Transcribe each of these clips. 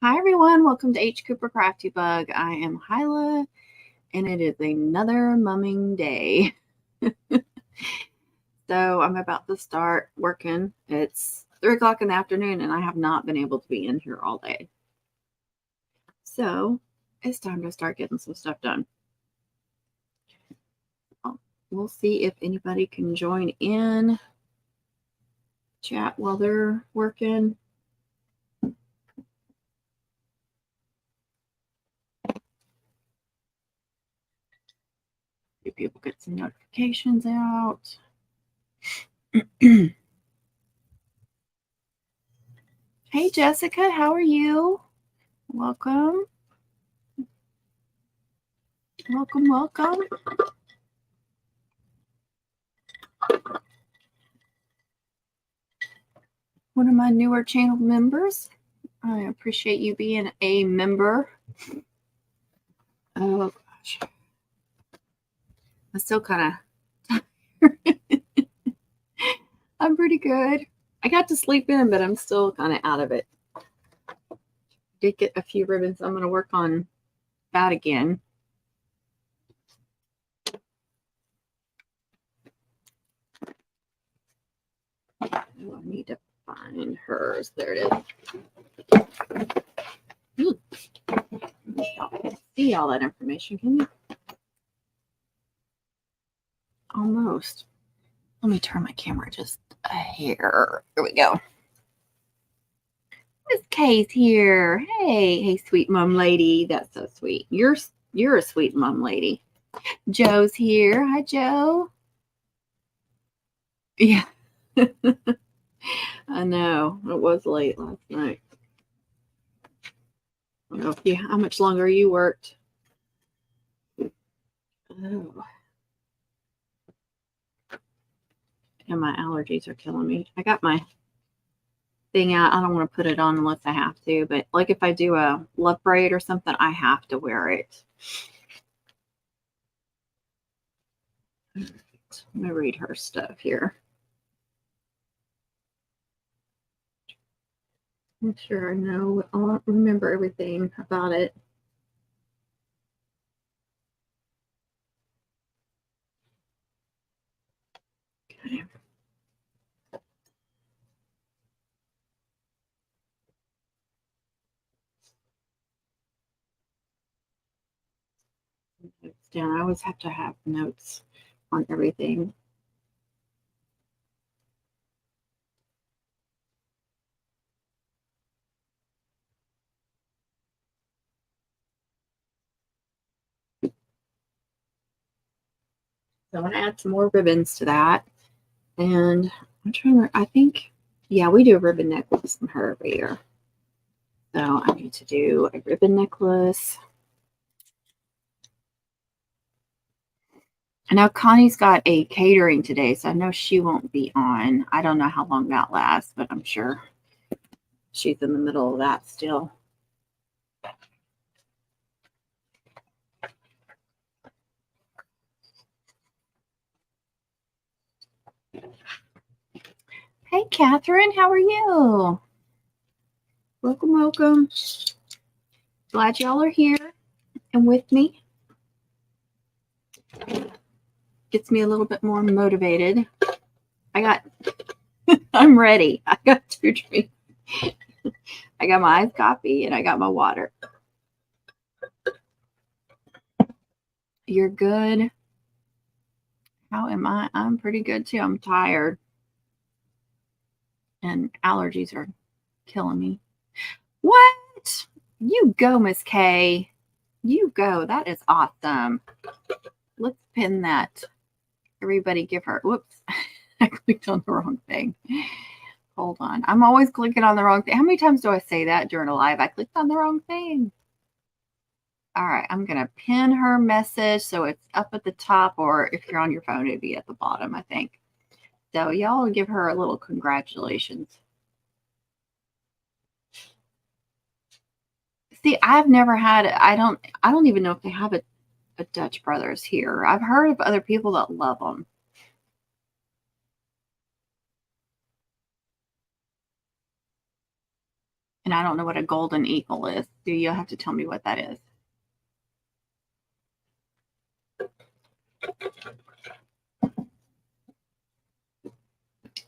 Hi everyone, welcome to H. Cooper Crafty Bug. I am Hyla, and it is another mumming day. So I'm about to start working. It's 3 o'clock in the afternoon, and I have not been able to be in here all day. So it's time to start getting some stuff done. We'll see if anybody can join in, chat while they're working. See people get some notifications out. Hey Jessica, how are you? Welcome. Welcome, welcome. One of my newer channel members. I appreciate you being a member. Oh gosh. I'm still kind of tired. I'm pretty good. I got to sleep in, but I'm still kind of out of it. Did get a few ribbons. I'm going to work on that again. Oh, I need to find hers. There it is. Y'all can see all that information, can you? Almost. Let me turn my camera just a hair. Here we go. Miss Kay's here. Hey, sweet mom lady. That's so sweet. You're a sweet mom lady. Joe's here. Hi, Joe. Yeah. I know. It was late last night. I don't know if how much longer you worked. Oh. And my allergies are killing me. I got my thing out. I don't want to put it on unless I have to, but like if I do a love braid or something, I have to wear it. Let me read her stuff here. I'm sure I know. I don't remember everything about it. Okay. Notes down. I always have to have notes on everything. So I'm going to add some more ribbons to that. And I'm trying to, I think, yeah, we do a ribbon necklace on her every year. So I need to do a ribbon necklace. I know Connie's got a catering today, so I know she won't be on. I don't know how long that lasts, but I'm sure she's in the middle of that still. Hey, Catherine, how are you? Welcome, welcome. Glad y'all are here and with me. Gets me a little bit more motivated. I'm ready. I got 2 drinks. I got my iced coffee and I got my water. You're good. How am I? I'm pretty good too. I'm tired. And allergies are killing me. What? You go, Miss K. You go. That is awesome. Let's pin that. Everybody give her. Whoops. I clicked on the wrong thing. Hold on. I'm always clicking on the wrong thing. How many times do I say that during a live? I clicked on the wrong thing. All right. I'm going to pin her message so it's up at the top, or if you're on your phone, it'd be at the bottom, I think. So y'all give her a little congratulations. See, I've never had, I don't even know if they have a Dutch Brothers here. I've heard of other people that love them. And I don't know what a golden eagle is. Do you have to tell me what that is?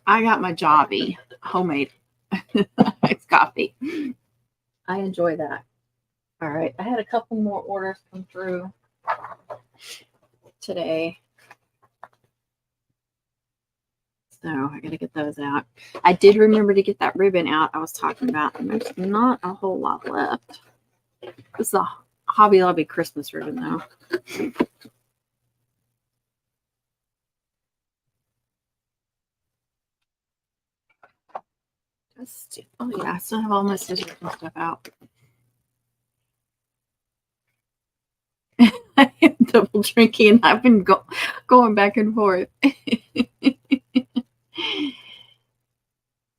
I got my Jobby homemade iced coffee. I enjoy that. All right. I had a couple more orders come through today. So I got to get those out. I did remember to get that ribbon out I was talking about, and there's not a whole lot left. This is a Hobby Lobby Christmas ribbon, though. Oh, yeah. I still have all my scissors and stuff out. I am double drinking. I've been going back and forth.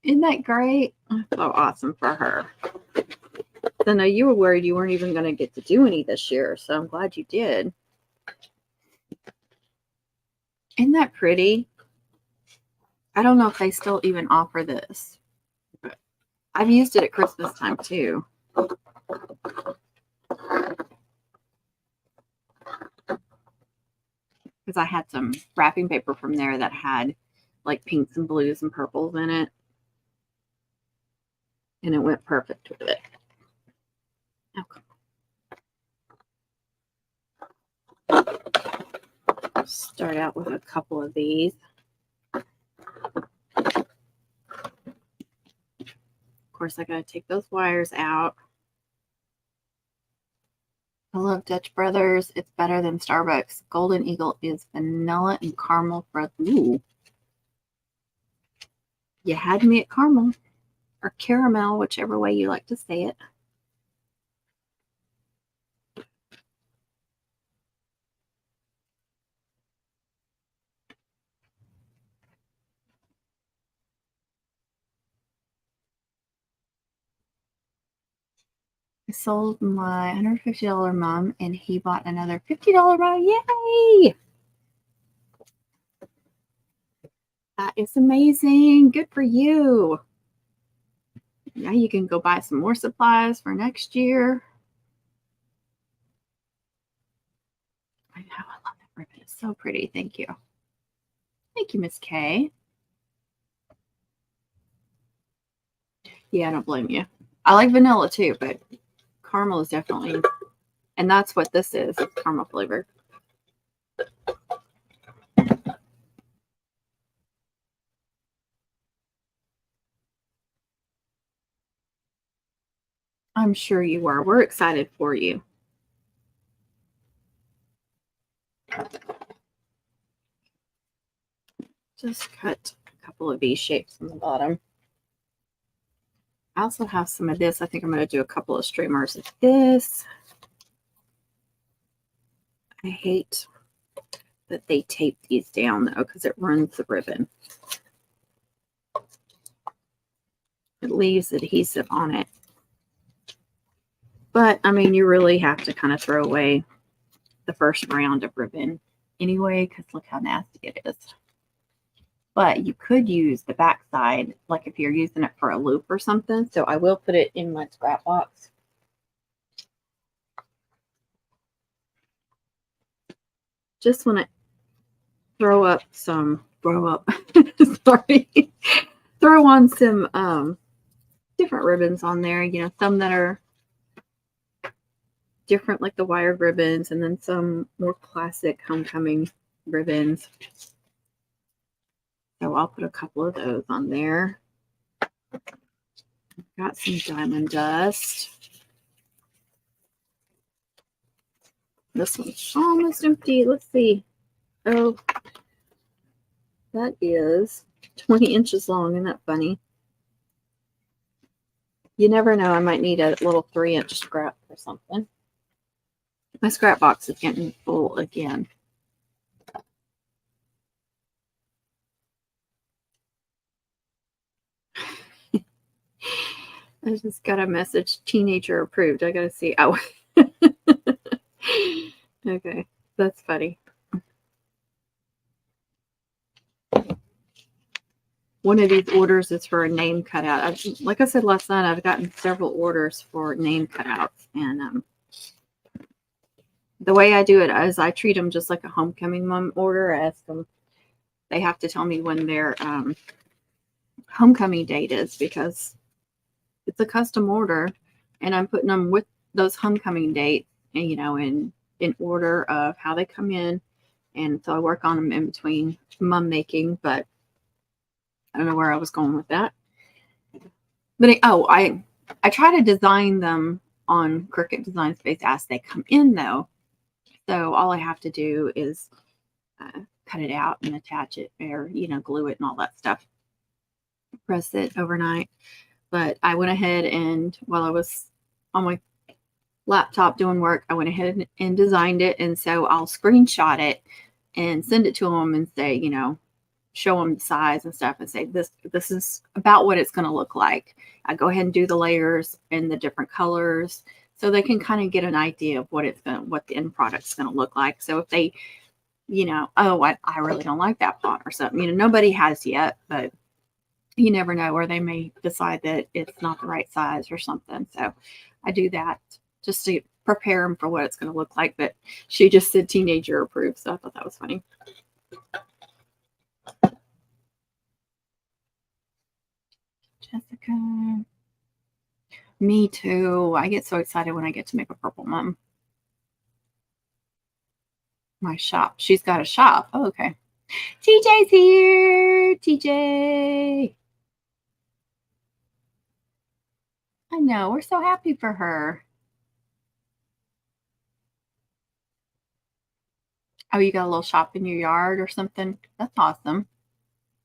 Isn't that great? So awesome for her. I know you were worried you weren't even going to get to do any this year, so I'm glad you did. Isn't that pretty? I don't know if they still even offer this, but I've used it at Christmas time too. Because I had some wrapping paper from there that had like pinks and blues and purples in it. And it went perfect with it. Okay. Start out with a couple of these. Of course, I got to take those wires out. I love Dutch Brothers. It's better than Starbucks. Golden Eagle is vanilla and caramel for ooh. You had me at caramel or caramel, whichever way you like to say it. I sold my $150 mom and he bought another $50 mom. Yay! That is amazing. Good for you. Now you can go buy some more supplies for next year. I know. I love that ribbon. It's so pretty. Thank you. Thank you, Miss K. Yeah, I don't blame you. I like vanilla too, but caramel is definitely, and that's what this is. It's caramel flavor. I'm sure you are. We're excited for you. Just cut a couple of V shapes on the bottom. I also have some of this. I think I'm going to do a couple of streamers of this. I hate that they tape these down though, because it ruins the ribbon. It leaves adhesive on it. But I mean, you really have to kind of throw away the first round of ribbon anyway, because look how nasty it is. But you could use the back side, like if you're using it for a loop or something. So I will put it in my scrap box. Just want to throw on some different ribbons on there. You know, some that are different, like the wired ribbons, and then some more classic homecoming ribbons. So I'll put a couple of those on there. Got some diamond dust. This one's almost empty. Let's see. Oh, that is 20 inches long. Isn't that funny? You never know. I might need a little 3-inch scrap or something. My scrap box is getting full again. I just got a message, teenager approved. I got to see. Oh, okay. That's funny. one of these orders is for a name cutout. Like I said last night, I've gotten several orders for name cutouts. And the way I do it is I treat them just like a homecoming mom order. I ask them, they have to tell me when their homecoming date is, because it's a custom order and I'm putting them with those homecoming dates, and, you know, in order of how they come in. And so I work on them in between mum making, but I don't know where I was going with that. But I try to design them on Cricut Design Space as they come in, though. So all I have to do is cut it out and attach it, or, you know, glue it and all that stuff. Press it overnight. But I went ahead and while I was on my laptop doing work, I went ahead and designed it. And so I'll screenshot it and send it to them and say, you know, show them the size and stuff and say, this is about what it's going to look like. I go ahead and do the layers and the different colors so they can kind of get an idea of what the end product's going to look like. So if they, you know, oh, I really don't like that pot or something, you know, nobody has yet, but you never know, where they may decide that it's not the right size or something. So I do that just to prepare them for what it's going to look like. But she just said teenager approved, so I thought that was funny. Jessica. Me too. I get so excited when I get to make a purple mom. My shop. She's got a shop. Oh, okay. TJ's here. TJ. I know. We're so happy for her. Oh, you got a little shop in your yard or something? That's awesome.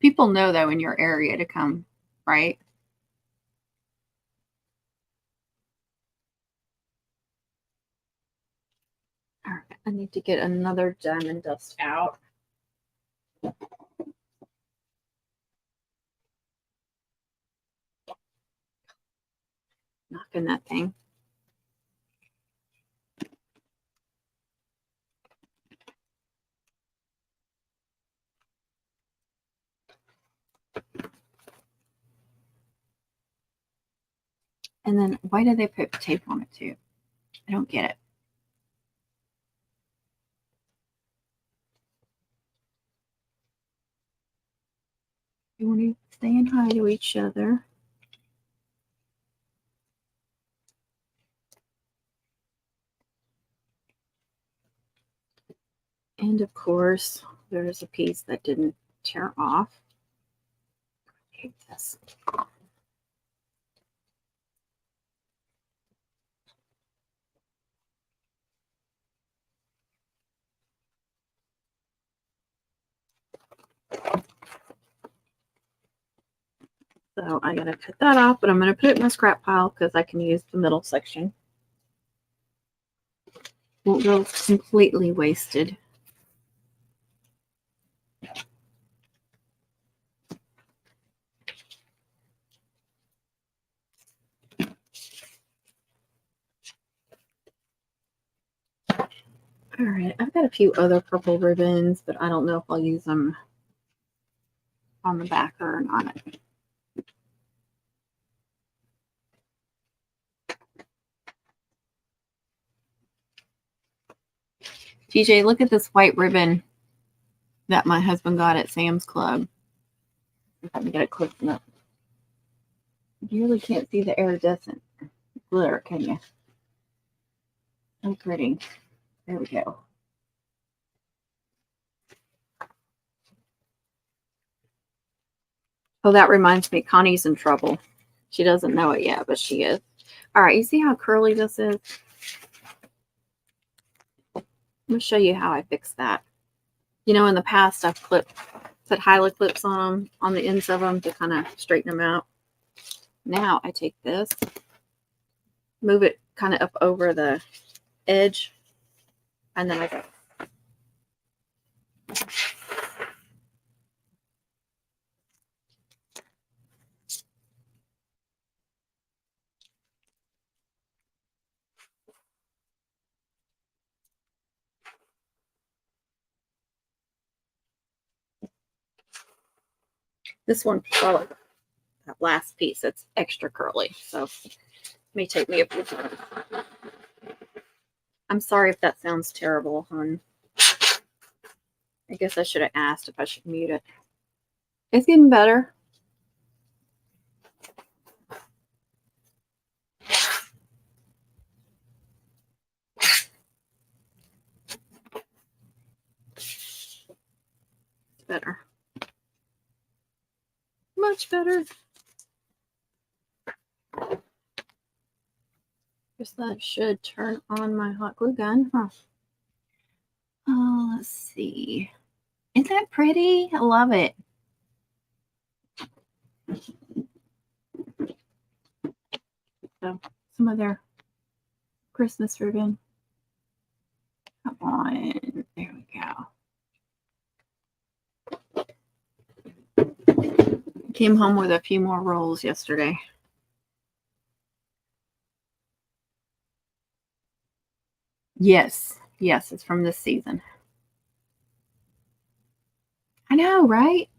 People know, though, in your area to come, right? All right. I need to get another diamond dust out. Knocking that thing. And then why do they put tape on it too? I don't get it. You want to stay hi to each other. And of course, there's a piece that didn't tear off. I hate this. So I gotta cut that off, but I'm gonna put it in my scrap pile because I can use the middle section. Won't go completely wasted. All right, I've got a few other purple ribbons, but I don't know if I'll use them on the back or not. TJ, look at this white ribbon that my husband got at Sam's Club. Let me get it close enough. You really can't see the iridescent glitter, can you? So pretty. There we go. Oh, that reminds me, Connie's in trouble. She doesn't know it yet, but she is. All right, you see how curly this is? I'm going to show you how I fix that. You know, in the past, I've put Hyla clips on them, on the ends of them to kind of straighten them out. Now I take this, move it kind of up over the edge, and then I go. This one, probably that last piece, that's extra curly. So it may take me a few times. I'm sorry if that sounds terrible, hon. I guess I should have asked if I should mute it. It's getting better. Better. Much better. Guess that should turn on my hot glue gun, huh? Oh, let's see. Isn't that pretty? I love it. So, some of their Christmas ribbon. Come on. There we go. Came home with a few more rolls yesterday. Yes. Yes, it's from this season. I know, right?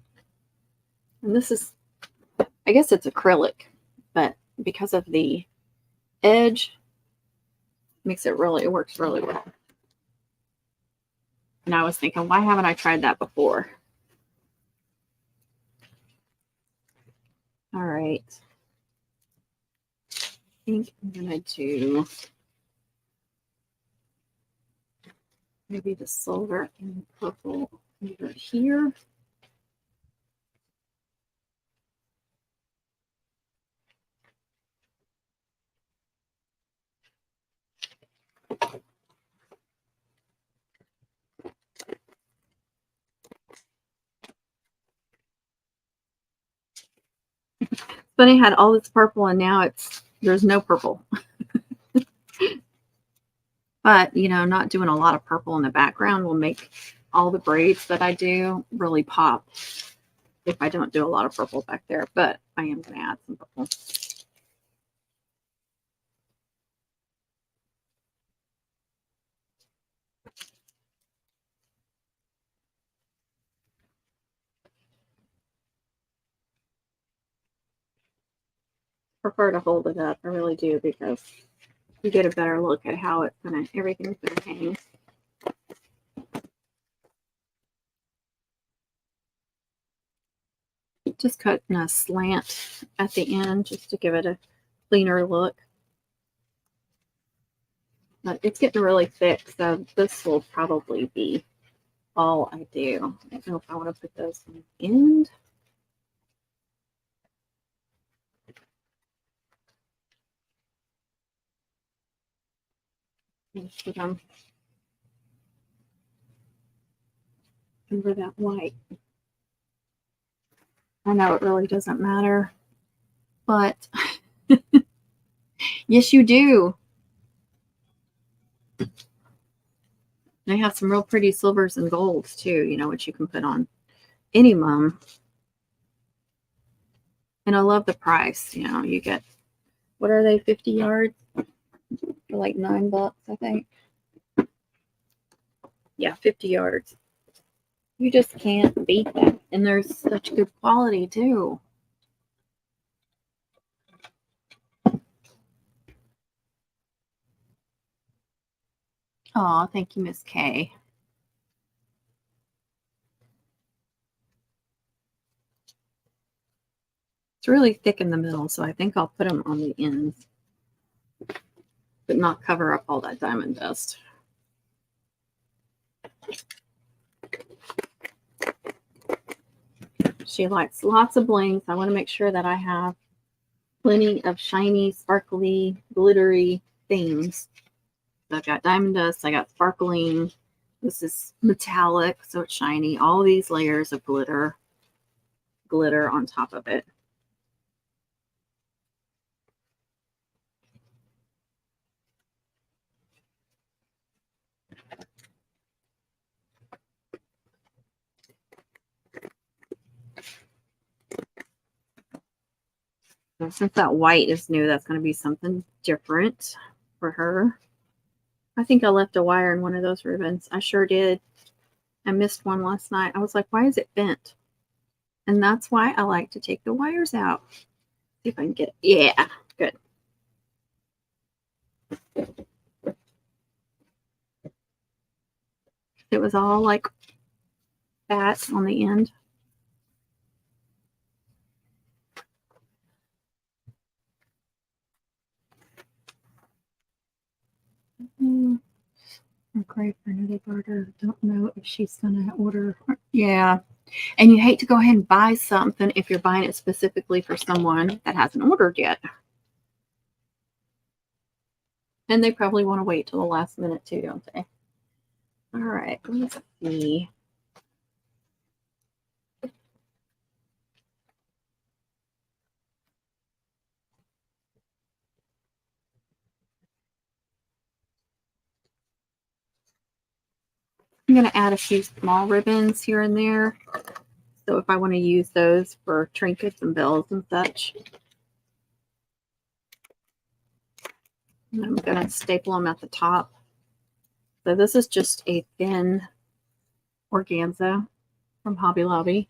And this is, I guess it's acrylic, but because of the edge, makes it really, it works really well. And I was thinking, why haven't I tried that before? All right. I think I'm going to do maybe the silver and purple over here. Funny, had all this purple and now there's no purple. But, you know, not doing a lot of purple in the background will make all the braids that I do really pop if I don't do a lot of purple back there. But I am going to add some purple. Prefer to hold it up. I really do, because you get a better look at how it's going to, everything's going to hang. Just cutting a slant at the end just to give it a cleaner look. But it's getting really thick, so this will probably be all I do. I don't know if I want to put those on the end. Put them over that white. I know it really doesn't matter, but yes, you do. They have some real pretty silvers and golds too, you know, which you can put on any mum. And I love the price. You know, you get, what are they, 50 yards for like $9, I think. Yeah, 50 yards. You just can't beat that. And there's such good quality too. Oh, thank you, Miss K. It's really thick in the middle, so I think I'll put them on the ends, but not cover up all that diamond dust. She likes lots of blings. I want to make sure that I have plenty of shiny, sparkly, glittery things. So I've got diamond dust, I got sparkling. This is metallic, so it's shiny. All these layers of glitter on top of it. So since that white is new, that's going to be something different for her. I think I left a wire in one of those ribbons. I sure did. I missed one last night. I was like, why is it bent? And that's why I like to take the wires out. See if I can get it. Yeah, good. It was all like that on the end. Okay, for another barter. Don't know if she's gonna order. Yeah. And you hate to go ahead and buy something if you're buying it specifically for someone that hasn't ordered yet. And they probably want to wait till the last minute too, don't they? All right, let's see. I'm going to add a few small ribbons here and there. So if I want to use those for trinkets and bells and such. And I'm going to staple them at the top. So this is just a thin organza from Hobby Lobby.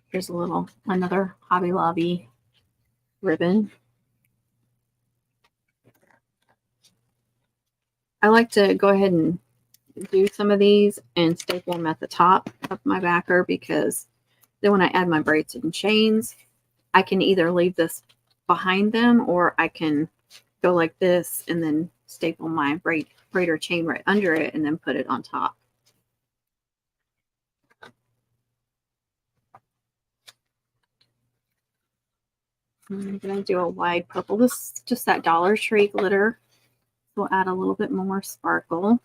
Here's another Hobby Lobby ribbon. I like to go ahead and do some of these and staple them at the top of my backer, because then when I add my braids and chains, I can either leave this behind them, or I can go like this and then staple my braid or chain right under it and then put it on top. I'm going to do a wide purple. This is just that Dollar Tree glitter. We'll add a little bit more sparkle.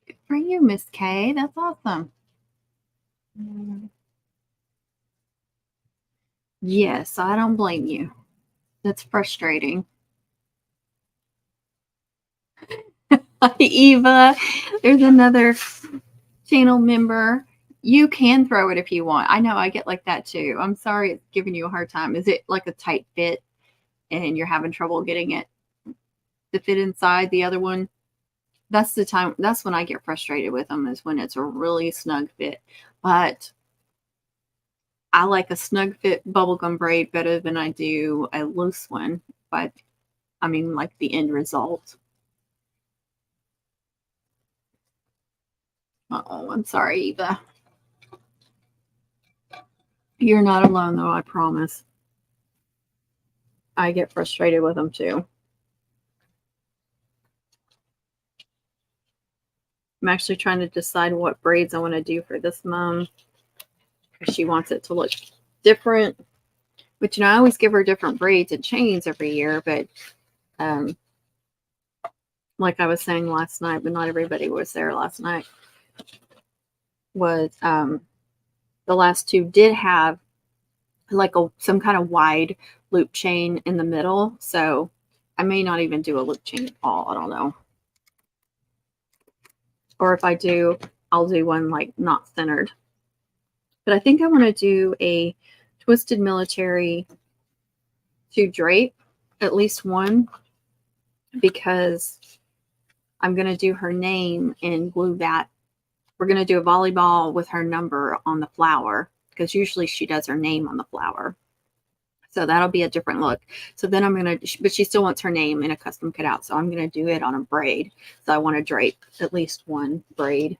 Good for you, Miss K. That's awesome. Yes, I don't blame you. That's frustrating. Hi, Eva. There's another channel member. You can throw it if you want. I know I get like that too. I'm sorry it's giving you a hard time. Is it like a tight fit and you're having trouble getting it to fit inside the other one? That's the time. That's when I get frustrated with them, is when it's a really snug fit. But I like a snug fit bubblegum braid better than I do a loose one. But I mean, like the end result. Oh, I'm sorry, Eva. You're not alone, though, I promise. I get frustrated with them, too. I'm actually trying to decide what braids I want to do for this mom, because she wants it to look different. But, you know, I always give her different braids and chains every year. But like I was saying last night, but not everybody was there last night, was the last two did have like some kind of wide loop chain in the middle. So I may not even do a loop chain at all. I don't know. Or if I do, I'll do one like not centered. But I think I want to do a twisted military to drape, at least one, because I'm going to do her name and glue that. We're going to do a volleyball with her number on the flower, because usually she does her name on the flower. So that'll be a different look. So then I'm going to, but she still wants her name in a custom cutout. So I'm going to do it on a braid. So I want to drape at least one braid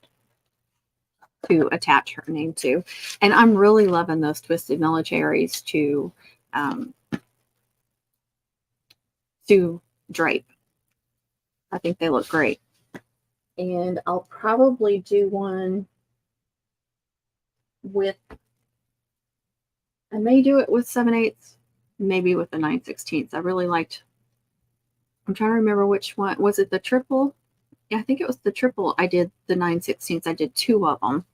to attach her name to. And I'm really loving those twisted militaries to drape. I think they look great. And I'll probably do one with, I may do it with 7/8, maybe with the 9/16. I really liked, I'm trying to remember which one. Was it the triple? Yeah, I think it was the triple. I did the 9/16. I did two of them.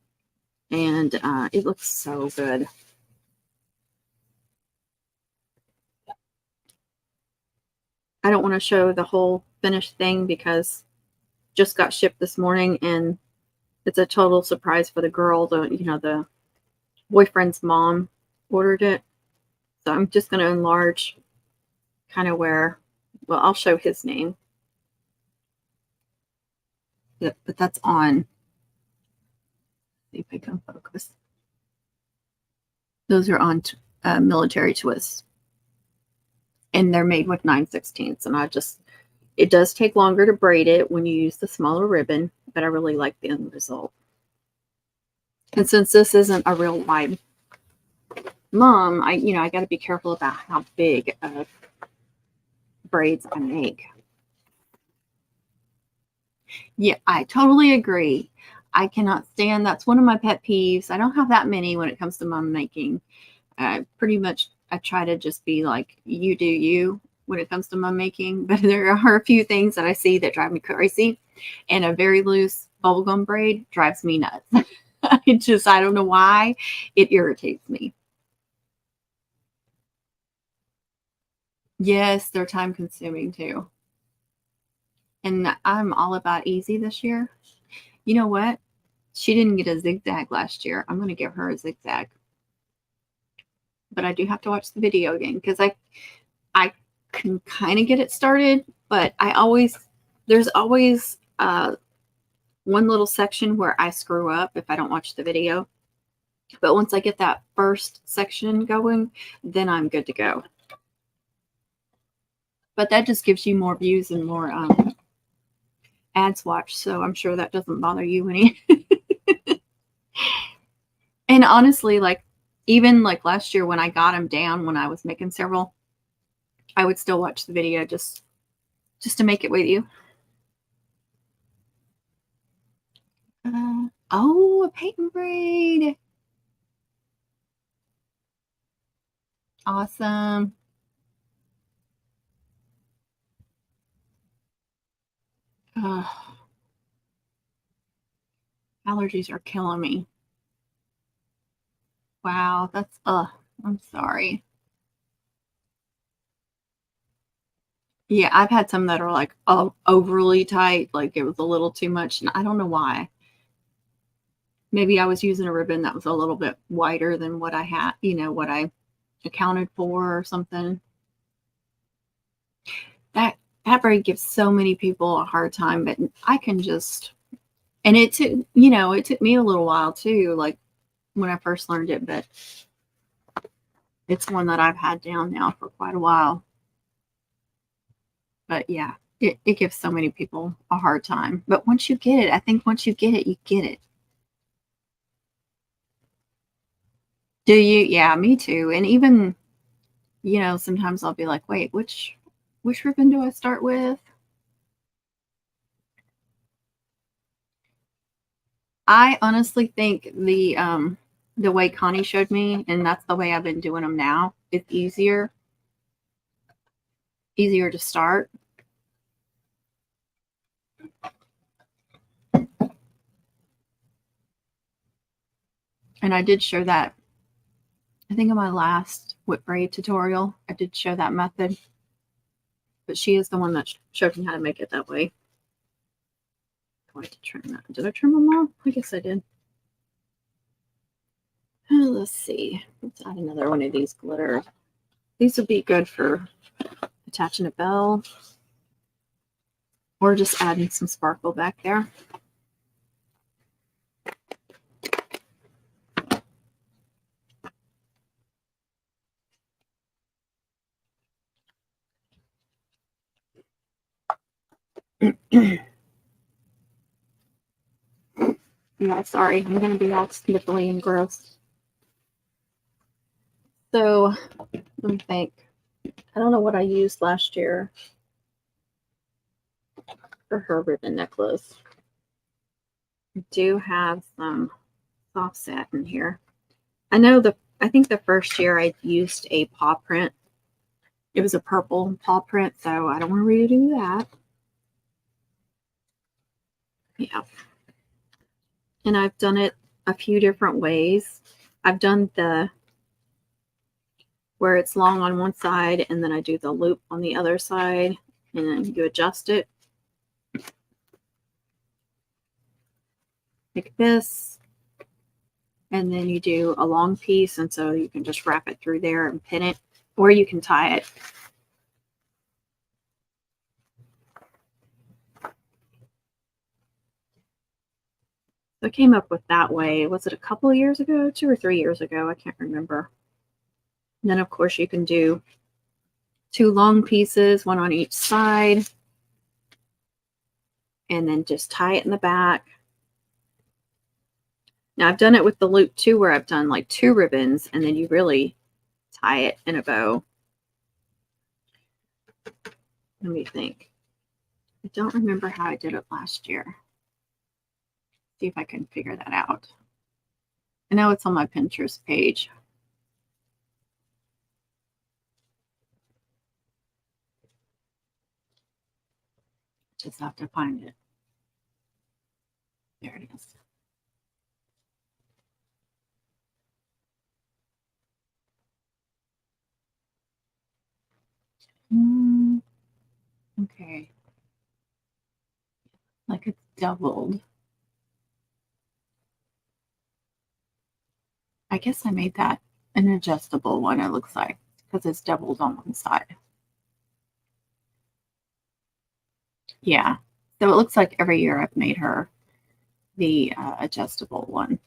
And it looks so good. I don't want to show the whole finished thing because just got shipped this morning, and it's a total surprise for the girl. The boyfriend's mom ordered it. So I'm just going to enlarge kind of where, well, I'll show his name. Yeah, but that's on. See if I can focus. Those are on military twists. And they're made with 9/16. And it does take longer to braid it when you use the smaller ribbon, but I really like the end result. And since this isn't a real wide mom, I got to be careful about how big of braids I make. Yeah, I totally agree. I cannot stand, that's one of my pet peeves. I don't have that many when it comes to mom making. Pretty much I try to just be like, you do you when it comes to mom making, but there are a few things that I see that drive me crazy, and a very loose bubblegum braid drives me nuts. I don't know why, it irritates me. Yes, they're time consuming too. And I'm all about easy this year. You know what? She didn't get a zigzag last year. I'm going to give her a zigzag. But I do have to watch the video again because I can kind of get it started, but there's always one little section where I screw up if I don't watch the video. But once I get that first section going, then I'm good to go. But that just gives you more views and more ads watched, so I'm sure that doesn't bother you any. And honestly, like even like last year when I got them down, when I was making several, I would still watch the video just to make it with you. Oh, a patent braid. Awesome. Allergies are killing me. Wow, that's I'm sorry. Yeah, I've had some that are like overly tight, like it was a little too much, and I don't know why. Maybe I was using a ribbon that was a little bit wider than what I had, what I accounted for or something. That braid gives so many people a hard time, but I can just, and it took me a little while too, like when I first learned it, but it's one that I've had down now for quite a while. But yeah, it gives so many people a hard time. But once you get it, I think once you get it, you get it. Do you? Yeah, me too. And even, sometimes I'll be like, wait, which ribbon do I start with? I honestly think the way Connie showed me, and that's the way I've been doing them now, it's easier to start. And I did show that, I think in my last whip braid tutorial, I did show that method. But she is the one that showed me how to make it that way. Oh, I did trim that. Did I trim them all? I guess I did. Let's see. Let's add another one of these glitter. These would be good for attaching a bell or just adding some sparkle back there. Yeah, sorry, I'm going to be all sniffly and gross. So, let me think. I don't know what I used last year for her ribbon necklace. I do have some soft satin here. I think the first year I used a paw print. It was a purple paw print, so I don't want to redo that. Yeah. And I've done it a few different ways. I've done the where it's long on one side and then I do the loop on the other side and then you adjust it like this. And then you do a long piece, and so you can just wrap it through there and pin it, or you can tie it. So I came up with that way. Was it a couple of years ago? 2 or 3 years ago? I can't remember. And then, of course, you can do 2 long pieces, one on each side, and then just tie it in the back. Now, I've done it with the loop too, where I've done like 2 ribbons, and then you really tie it in a bow. Let me think. I don't remember how I did it last year. See if I can figure that out. I know it's on my Pinterest page. Just have to find it. There it is. Okay. Like it's doubled. I guess I made that an adjustable one, it looks like, because it's doubled on one side. Yeah. So it looks like every year I've made her the adjustable one.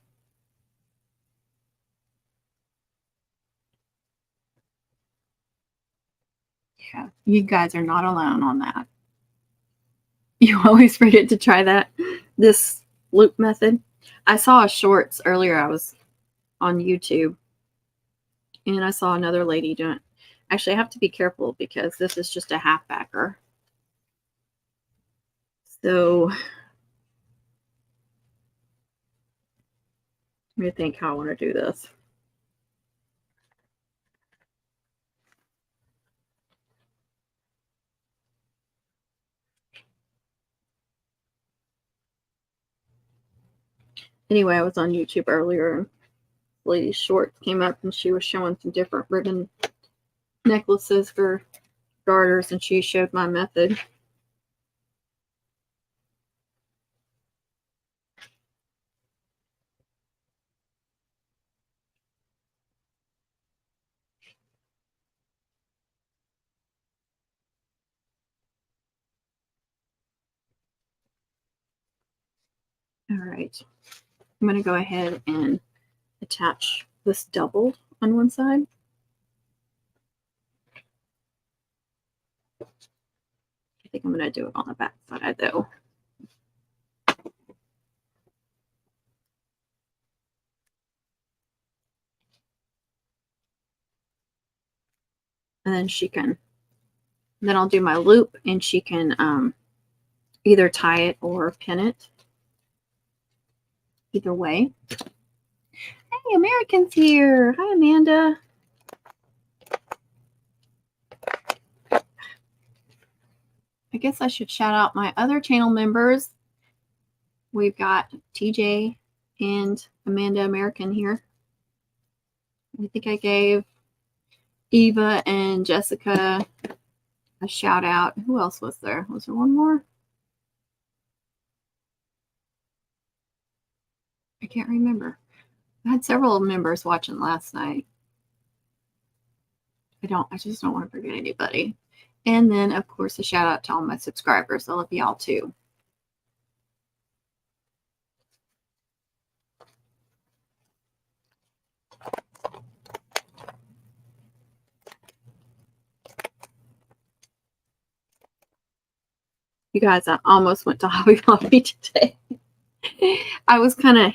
Yeah. You guys are not alone on that. You always forget to try this loop method. I saw a shorts earlier. I was on YouTube and I saw another lady doing it. Actually, I have to be careful because this is just a half backer. So let me think how I want to do this. Anyway, I was on YouTube earlier and lady's shorts came up and she was showing some different ribbon necklaces for garters and she showed my method. All right. I'm going to go ahead and attach this doubled on one side. I think I'm going to do it on the back side though. And then then I'll do my loop and she can either tie it or pin it. Either way. Hey, American's here. Hi, Amanda. I guess I should shout out my other channel members. We've got TJ and Amanda American here. I think I gave Eva and Jessica a shout out. Who else was there? Was there one more? I can't remember. I had several members watching last night. I just don't want to forget anybody. And then, of course, a shout out to all my subscribers. I love y'all too. You guys, I almost went to Hobby Lobby today. I was kind of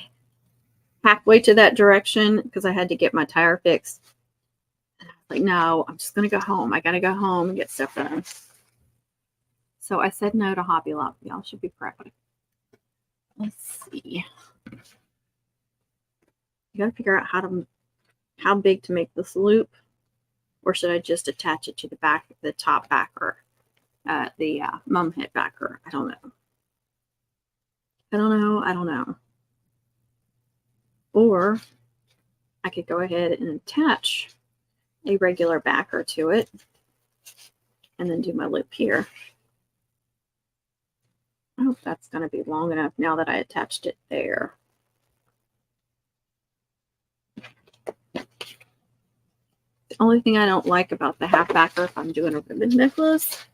halfway to that direction because I had to get my tire fixed. And I was like, no, I'm just going to go home. I got to go home and get stuff done. So I said no to Hobby Lobby. Y'all should be proud. Let's see. You got to figure out how big to make this loop, or should I just attach it to the back, the top backer, the mum head backer? I don't know. I don't know. Or I could go ahead and attach a regular backer to it and then do my loop here. I hope that's going to be long enough now that I attached it there. The only thing I don't like about the half backer if I'm doing a ribbon necklace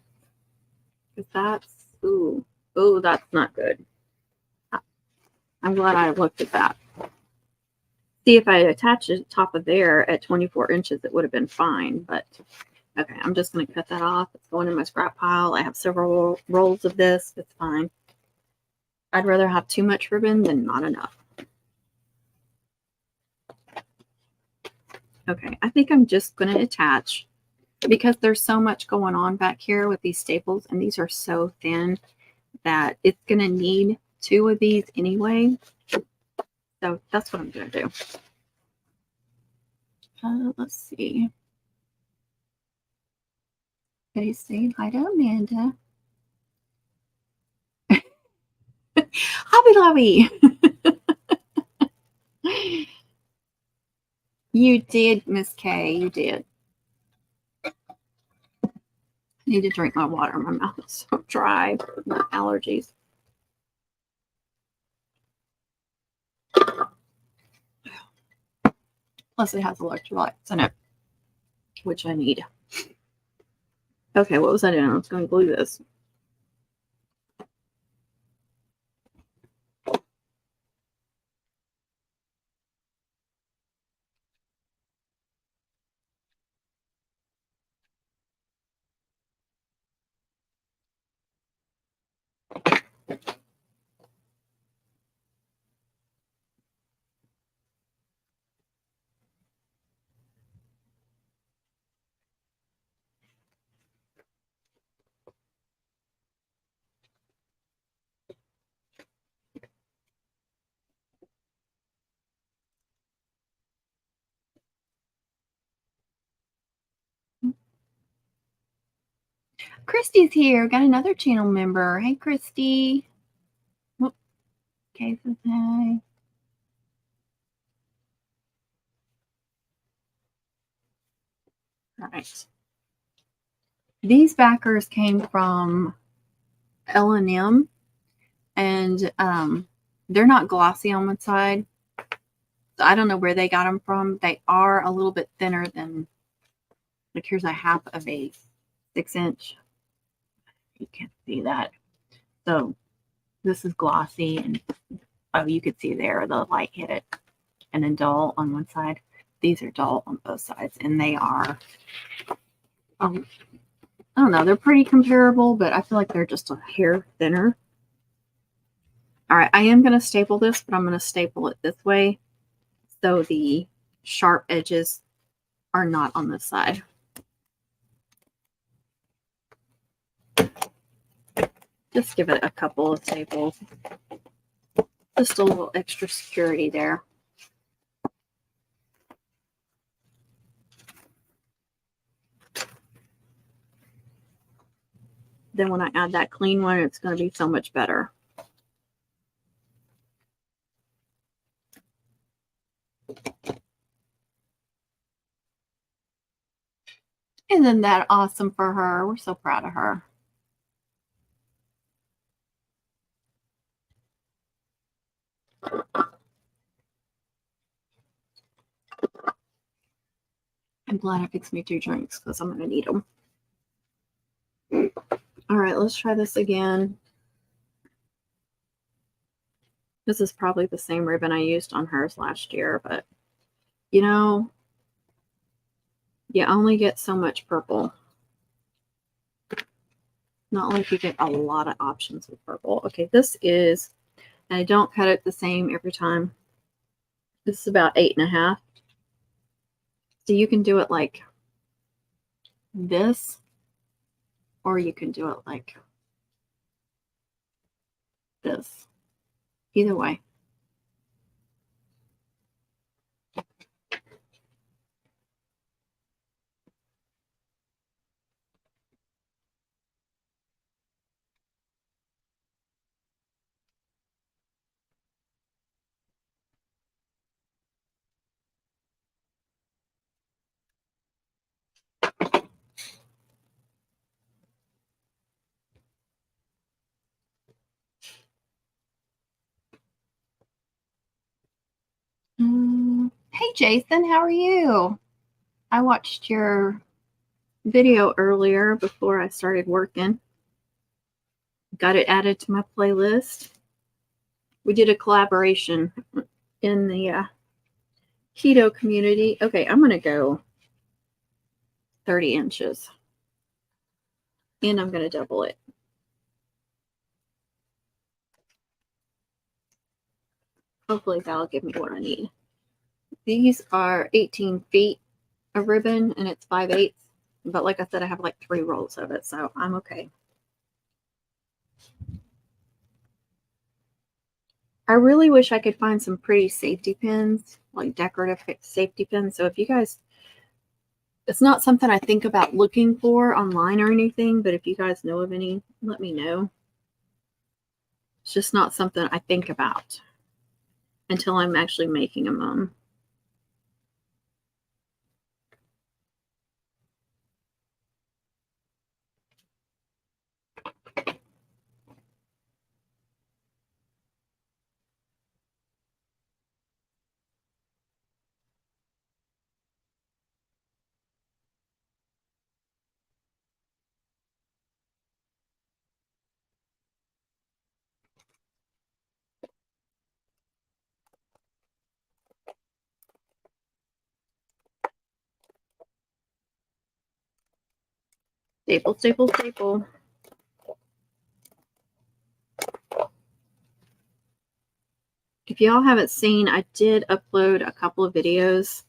is that's, ooh, that's not good. I'm glad I looked at that. See, if I attached it top of there at 24 inches, it would have been fine, but okay, I'm just going to cut that off. It's going in my scrap pile. I have several rolls of this. It's fine. I'd rather have too much ribbon than not enough. Okay, I think I'm just going to attach because there's so much going on back here with these staples, and these are so thin that it's going to need 2 of these anyway. So that's what I'm going to do. Let's see. Okay, say hi to Amanda. Hobby Lobby. You did, Miss K. You did. I need to drink my water. My mouth is so dry. My allergies. Plus, it has electrolytes in it, which I need. Okay, what was I doing? I was going to glue this. KRISTI's here. Got another channel member. Hey, KRISTI. Whoop. Okay, says hi. All right. These backers came from L&M, and they're not glossy on one side. So I don't know where they got them from. They are a little bit thinner than, like, here's a half of a 6-inch. You can't see that. So this is glossy, and oh, you could see there the light hit it, and then dull on one side. These are dull on both sides, and they are, I don't know, they're pretty comparable, but I feel like they're just a hair thinner. All right, I am going to staple this, but I'm going to staple it this way so the sharp edges are not on this side. Just give it a couple of staples. Just a little extra security there. Then when I add that clean one, it's going to be so much better. Isn't that awesome for her? We're so proud of her. I'm glad I fixed me 2 drinks because I'm going to need them. All right, let's try this again. This is probably the same ribbon I used on hers last year, but you know, you only get so much purple. Not like you get a lot of options with purple. Okay, this is, and I don't cut it the same every time. This is about 8.5. So you can do it like this, or you can do it like this. Either way. Jason, how are you? I watched your video earlier before I started working. Got it added to my playlist. We did a collaboration in the keto community. Okay, I'm going to go 30 inches. And I'm going to double it. Hopefully that'll give me what I need. These are 18 feet of ribbon and it's 5/8. But like I said, I have like 3 rolls of it, so I'm okay. I really wish I could find some pretty safety pins, like decorative safety pins. So if you guys, it's not something I think about looking for online or anything, but if you guys know of any, let me know. It's just not something I think about until I'm actually making them. Staple, staple, staple. If y'all haven't seen, I did upload a couple of videos.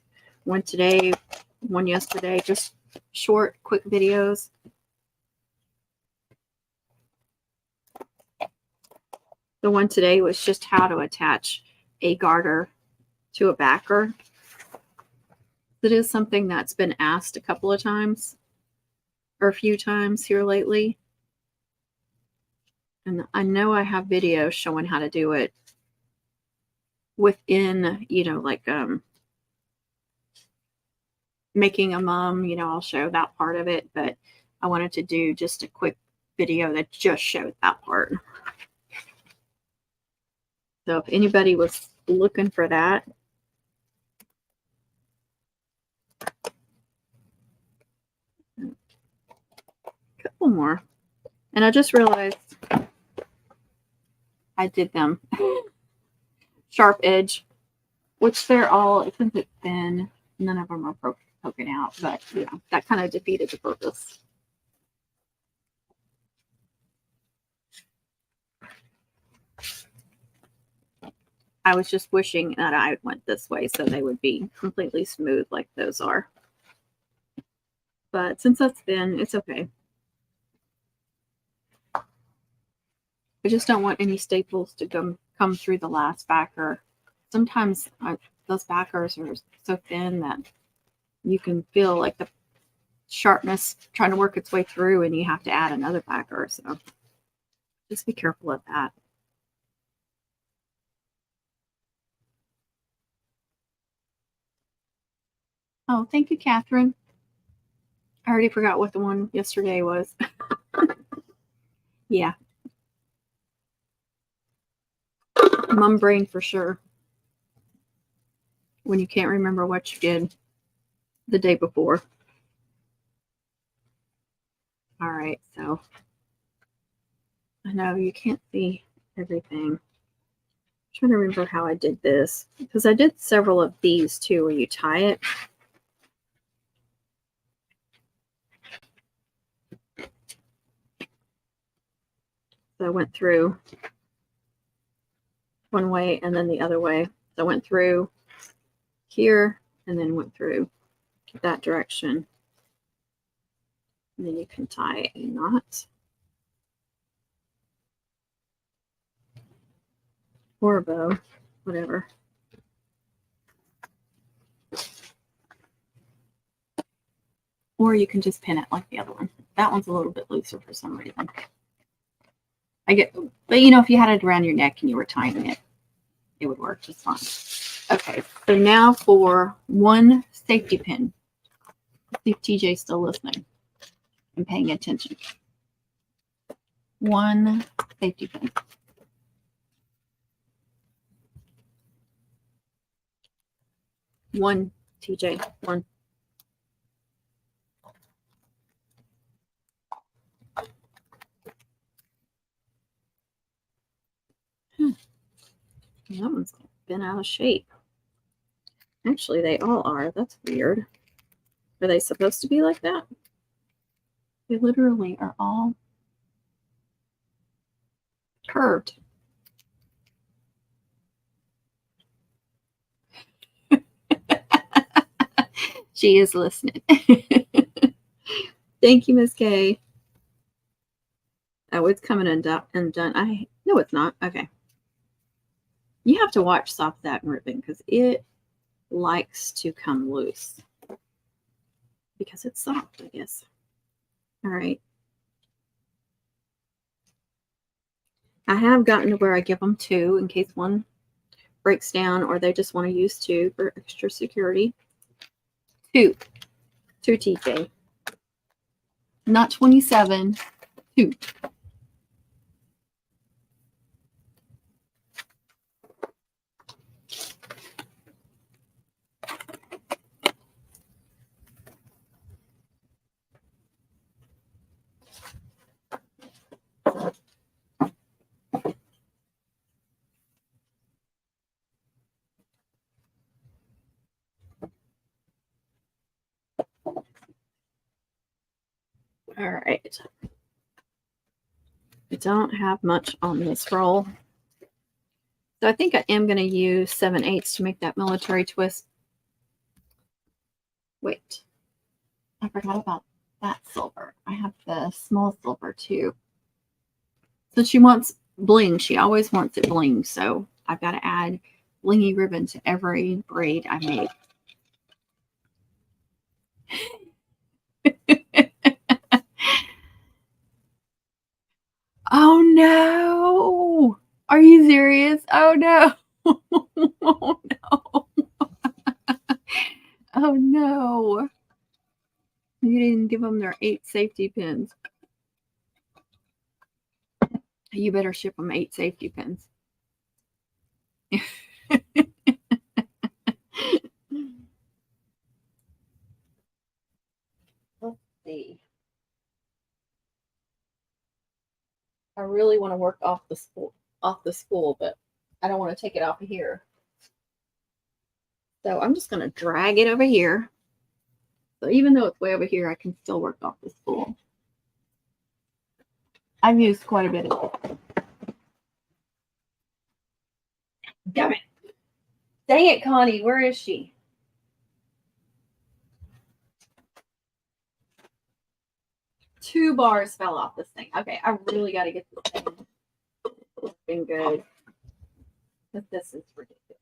One today, one yesterday, just short, quick videos. The one today was just how to attach a garter to a backer. It is something that's been asked a couple of times, or a few times here lately. And I know I have videos showing how to do it within, you know, like making a mum, you know, I'll show that part of it, but I wanted to do just a quick video that just showed that part. So if anybody was looking for that, a couple more. And I just realized I did them sharp edge, which they're all, since it's thin, none of them are poking out, but yeah, that kind of defeated the purpose. I was just wishing that I went this way so they would be completely smooth like those are. But since that's thin, it's okay. I just don't want any staples to come through the last backer. Sometimes those backers are so thin that you can feel like the sharpness trying to work its way through and you have to add another backer. So just be careful of that. Oh, thank you, Catherine. I already forgot what the one yesterday was. Yeah. Mum brain for sure. When you can't remember what you did the day before. All right, so I know you can't see everything. I'm trying to remember how I did this because I did several of these too where you tie it. So I went through one way and then the other way. So I went through here and then went through that direction. And then you can tie a knot or a bow, whatever. Or you can just pin it like the other one. That one's a little bit looser for some reason. But you know, if you had it around your neck and you were tying it, it would work just fine. Okay, so now for one safety pin. Let's see if TJ's still listening and paying attention. One safety pin. One, TJ, one. That one's been out of shape. Actually, they all are. That's weird. Are they supposed to be like that? They literally are all curved. She is listening. Thank you, Miss K. Oh, it's coming undone. No, it's not. Okay. You have to watch Soft Satin Ribbon because it likes to come loose. Because it's soft, I guess. All right. I have gotten to where I give them 2 in case one breaks down or they just want to use 2 for extra security. 2 TJ. Not 27. 2. All right. I don't have much on this roll. So I think I am going to use 7/8 to make that military twist. Wait. I forgot about that silver. I have the small silver too. So she wants bling. She always wants it bling. So I've got to add blingy ribbon to every braid I make. Oh no. Are you serious? Oh no. Oh no. Oh no. You didn't give them their 8 safety pins. You better ship them 8 safety pins. Let's see. I really want to work off the spool, but I don't want to take it off of here. So I'm just going to drag it over here. So even though it's way over here, I can still work off the spool. I've used quite a bit of it. Damn it. Dang it, Connie. Where is she? Two bars fell off this thing. Okay, I really got to get this thing looking good. But this is ridiculous.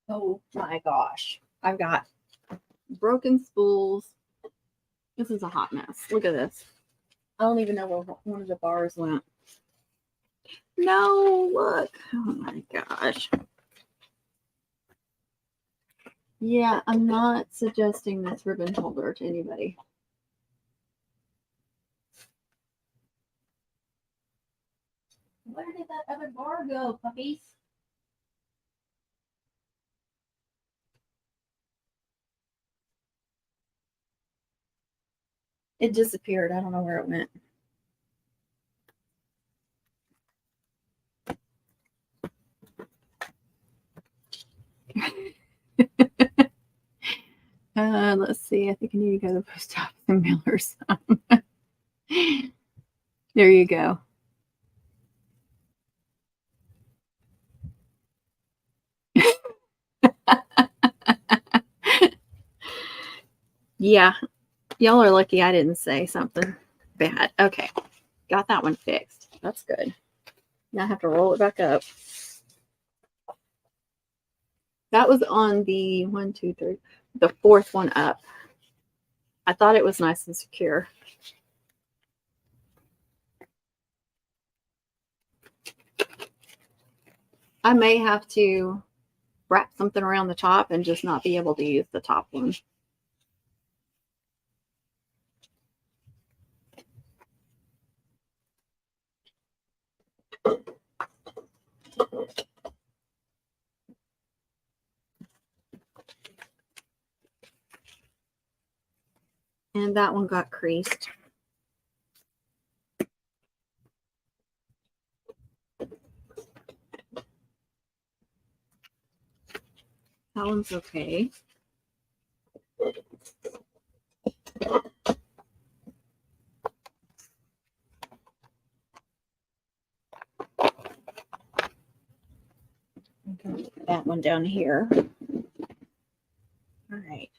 Oh my gosh. I've got broken spools. This is a hot mess. Look at this. I don't even know where one of the bars went. No, look. Oh my gosh. Yeah, I'm not suggesting this ribbon holder to anybody. Where did that other bar go, puppies? It disappeared. I don't know where it went. Let's see. I think I need to go to the post office and mail her some. There you go. Yeah. Y'all are lucky I didn't say something bad. Okay. Got that one fixed. That's good. Now I have to roll it back up. That was on the 1, 2, 3, the 4th one up. I thought it was nice and secure. I may have to wrap something around the top and just not be able to use the top one. And that one got creased. That one's okay. Put that one down here. All right.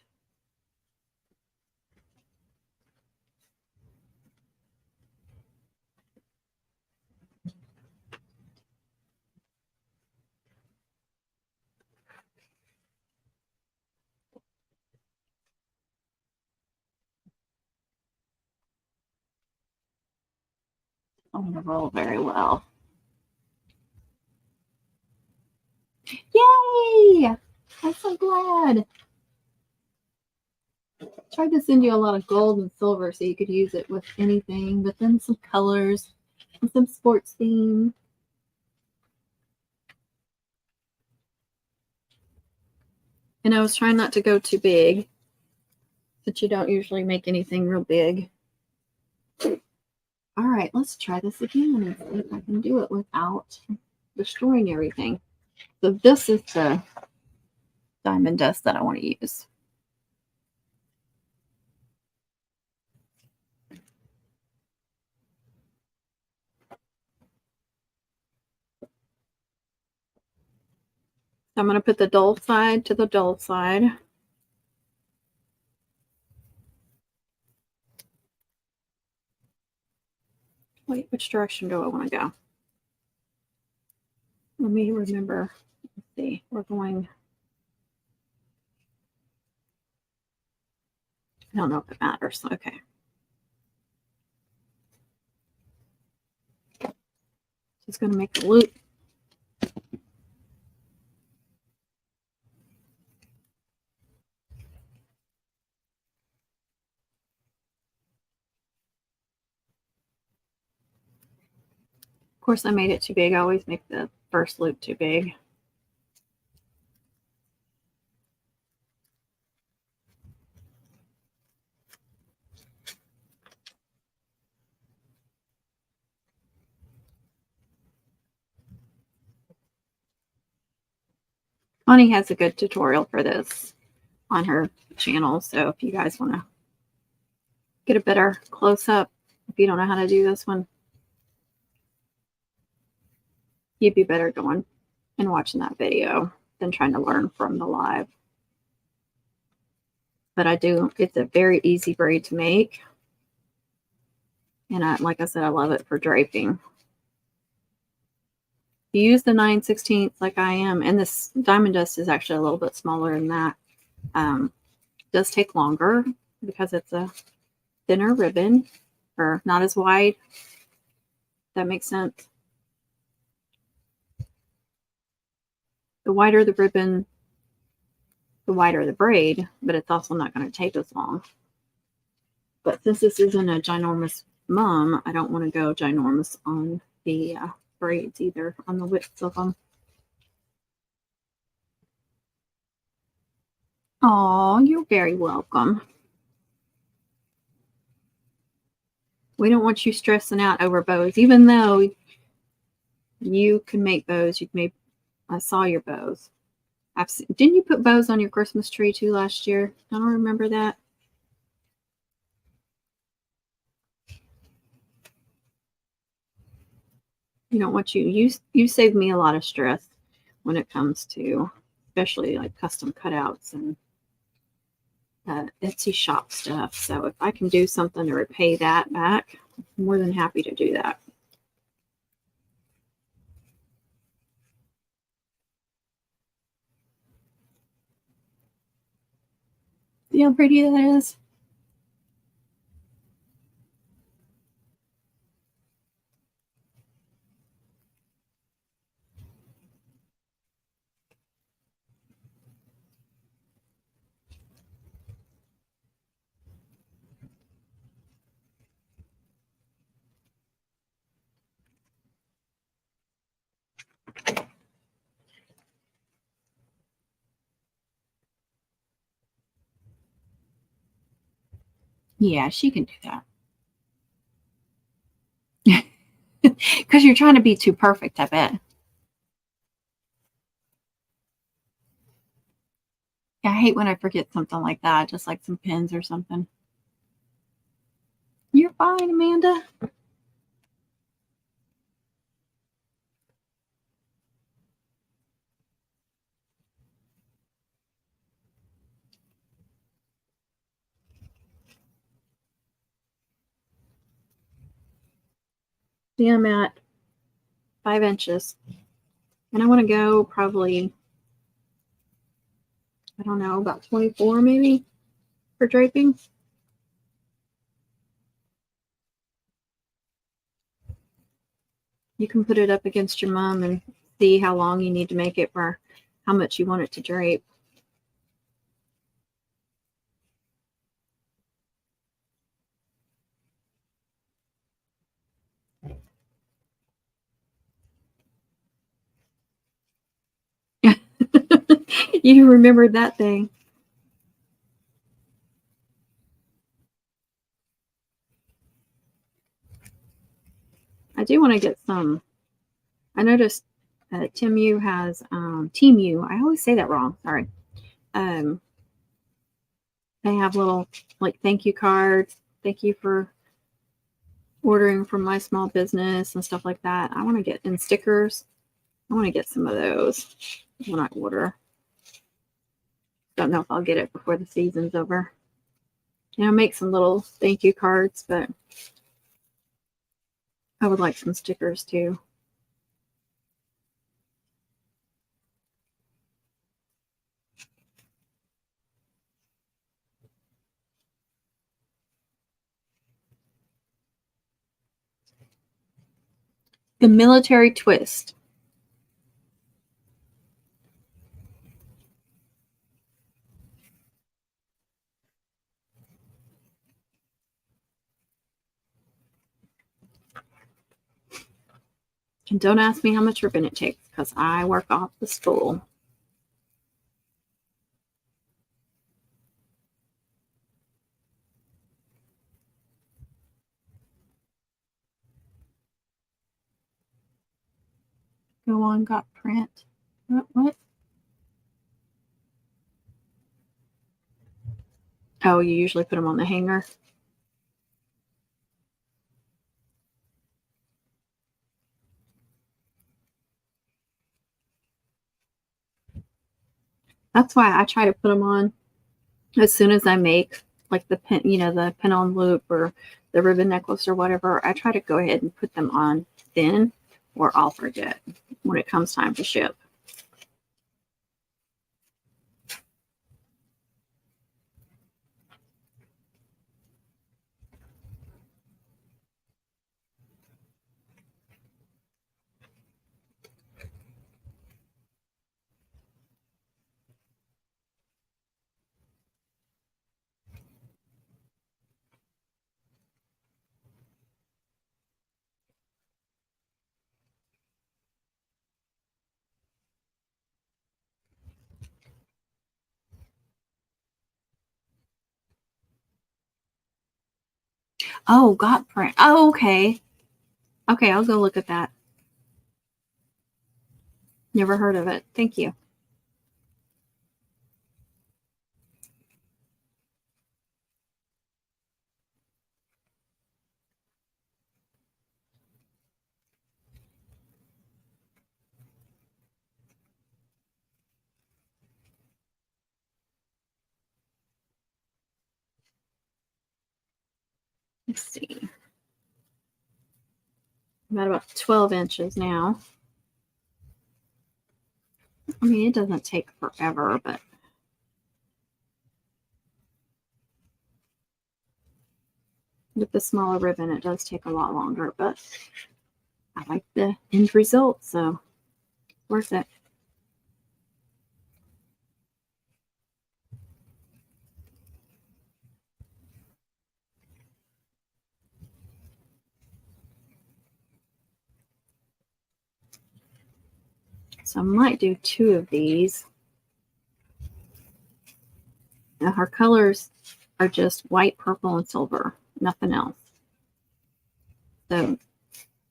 I'm going to roll very well. Yay! I'm so glad. Tried to send you a lot of gold and silver so you could use it with anything, but then some colors and some sports theme. And I was trying not to go too big, but you don't usually make anything real big. All right, let's try this again and see if I can do it without destroying everything. So this is the diamond dust that I want to use. I'm going to put the dull side to the dull side. Wait, which direction do I want to go? Let me remember. Let's see. We're going. I don't know if it matters. Okay. Just going to make a loop. Of course, I made it too big. I always make the first loop too big. Tonia has a good tutorial for this on her channel. So if you guys want to get a better close-up, if you don't know how to do this one, you'd be better going and watching that video than trying to learn from the live. But it's a very easy braid to make. And like I said, I love it for draping. You use the 9/16 like I am, and this diamond dust is actually a little bit smaller than that. It does take longer because it's a thinner ribbon, or not as wide. That makes sense. The wider the ribbon, the wider the braid, but it's also not going to take as long. But since this isn't a ginormous mum, I don't want to go ginormous on the braids either, on the widths of them. Oh, you're very welcome. We don't want you stressing out over bows, even though you can make bows. I saw your bows. Didn't you put bows on your Christmas tree too last year? I don't remember that. You don't want you save me a lot of stress when it comes to, especially like custom cutouts and Etsy shop stuff. So if I can do something to repay that back, I'm more than happy to do that. See how pretty that is? Yeah, she can do that. Because you're trying to be too perfect, I bet. Yeah, I hate when I forget something like that, just like some pins or something. You're fine, Amanda. See, I'm at 5 inches. And I want to go probably, I don't know, about 24 maybe for draping. You can put it up against your mom and see how long you need to make it for how much you want it to drape. You remembered that thing. I do want to get some. I noticed Timu has Timu. I always say that wrong. Sorry. They have little like thank you cards. Thank you for ordering from my small business and stuff like that. I want to get in stickers. I want to get some of those when I order. Don't know if I'll get it before the season's over. You know, make some little thank you cards, but I would like some stickers too. The military twist. And don't ask me how much ribbon it takes because I work off the spool. Go on, got print. What? Oh, you usually put them on the hanger. That's why I try to put them on as soon as I make like the pin, you know, the pin on loop or the ribbon necklace or whatever. I try to go ahead and put them on then, or I'll forget when it comes time to ship. Oh, got print. Oh, okay. Okay, I'll go look at that. Never heard of it. Thank you. Let's see. I'm at about 12 inches now. I mean, it doesn't take forever, but with the smaller ribbon, it does take a lot longer, but I like the end result, so worth it. So I might do 2 of these. Now her colors are just white, purple, and silver. Nothing else. So,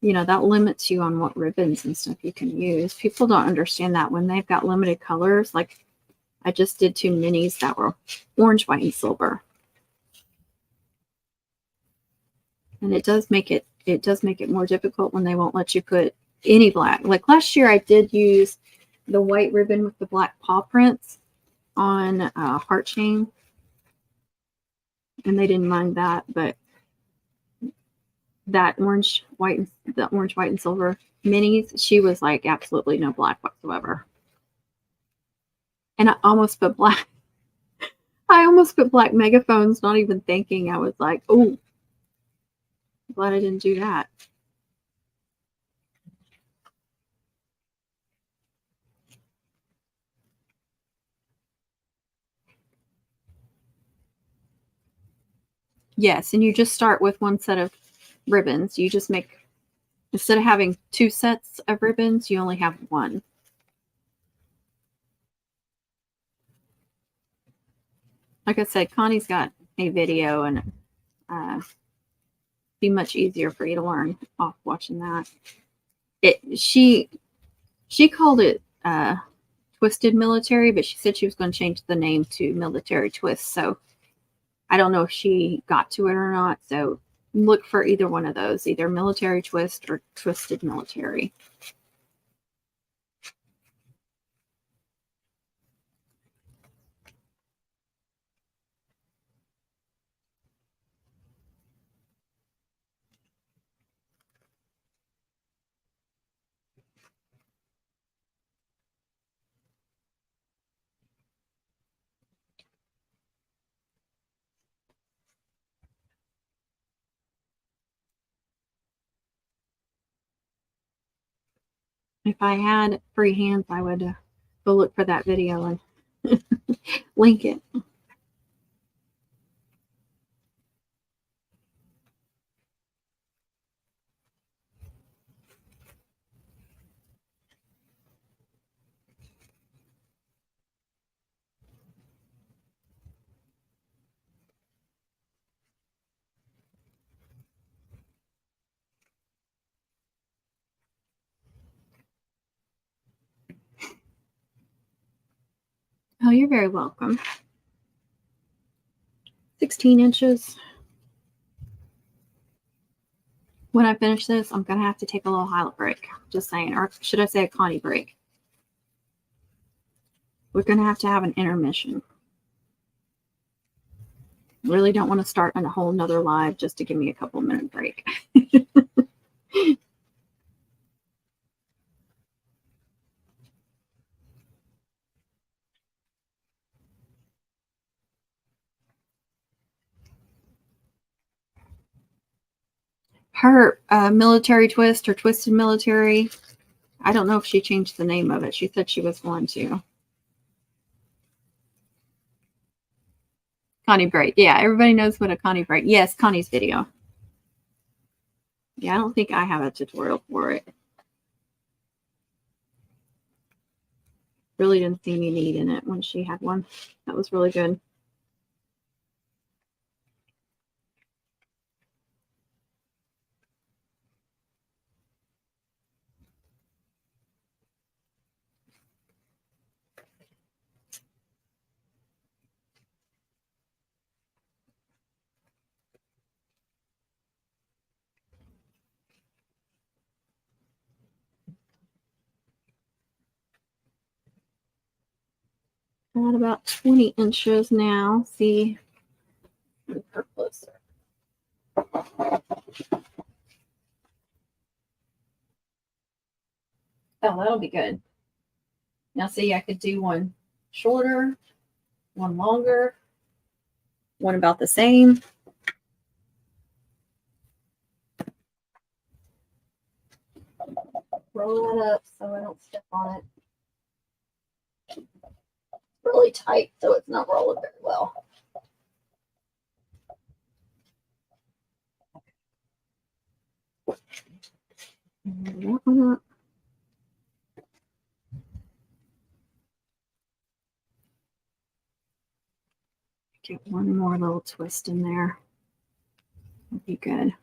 you know, that limits you on what ribbons and stuff you can use. People don't understand that when they've got limited colors. Like I just did 2 minis that were orange, white, and silver. And it does make it more difficult when they won't let you put any black. Like last year I did use the white ribbon with the black paw prints on heart chain, and they didn't mind that, but that orange, white, and silver minis, she was like absolutely no black whatsoever. And I almost put black megaphones, not even thinking. I was like, oh, glad I didn't do that. Yes, and you just start with one set of ribbons. You just make, instead of having 2 sets of ribbons, you only have 1. Like I said, Connie's got a video, and be much easier for you to learn off watching that. She called it Twisted Military, but she said she was going to change the name to Military Twist. So I don't know if she got to it or not. So look for either one of those, either Military Twist or Twisted Military. If I had free hands, I would go look for that video and link it. Oh, you're very welcome. 16 inches. When I finish this, I'm going to have to take a little highlight break. Just saying. Or should I say a Connie break? We're going to have an intermission. Really don't want to start on a whole nother live just to give me a couple minute break. Her military twist or twisted military, I don't know if she changed the name of it. She said she was going to. Connie braid. Yeah, everybody knows what a Connie braid. Yes, Connie's video. Yeah, I don't think I have a tutorial for it. Really didn't see any need in it when she had one. That was really good. At about 20 inches now. See her closer. Oh, that'll be good. Now see, I could do one shorter, one longer, one about the same. Roll that up so I don't step on it. Really tight, so it's not rolling very well. That one up. Get one more little twist in there. That'd be good.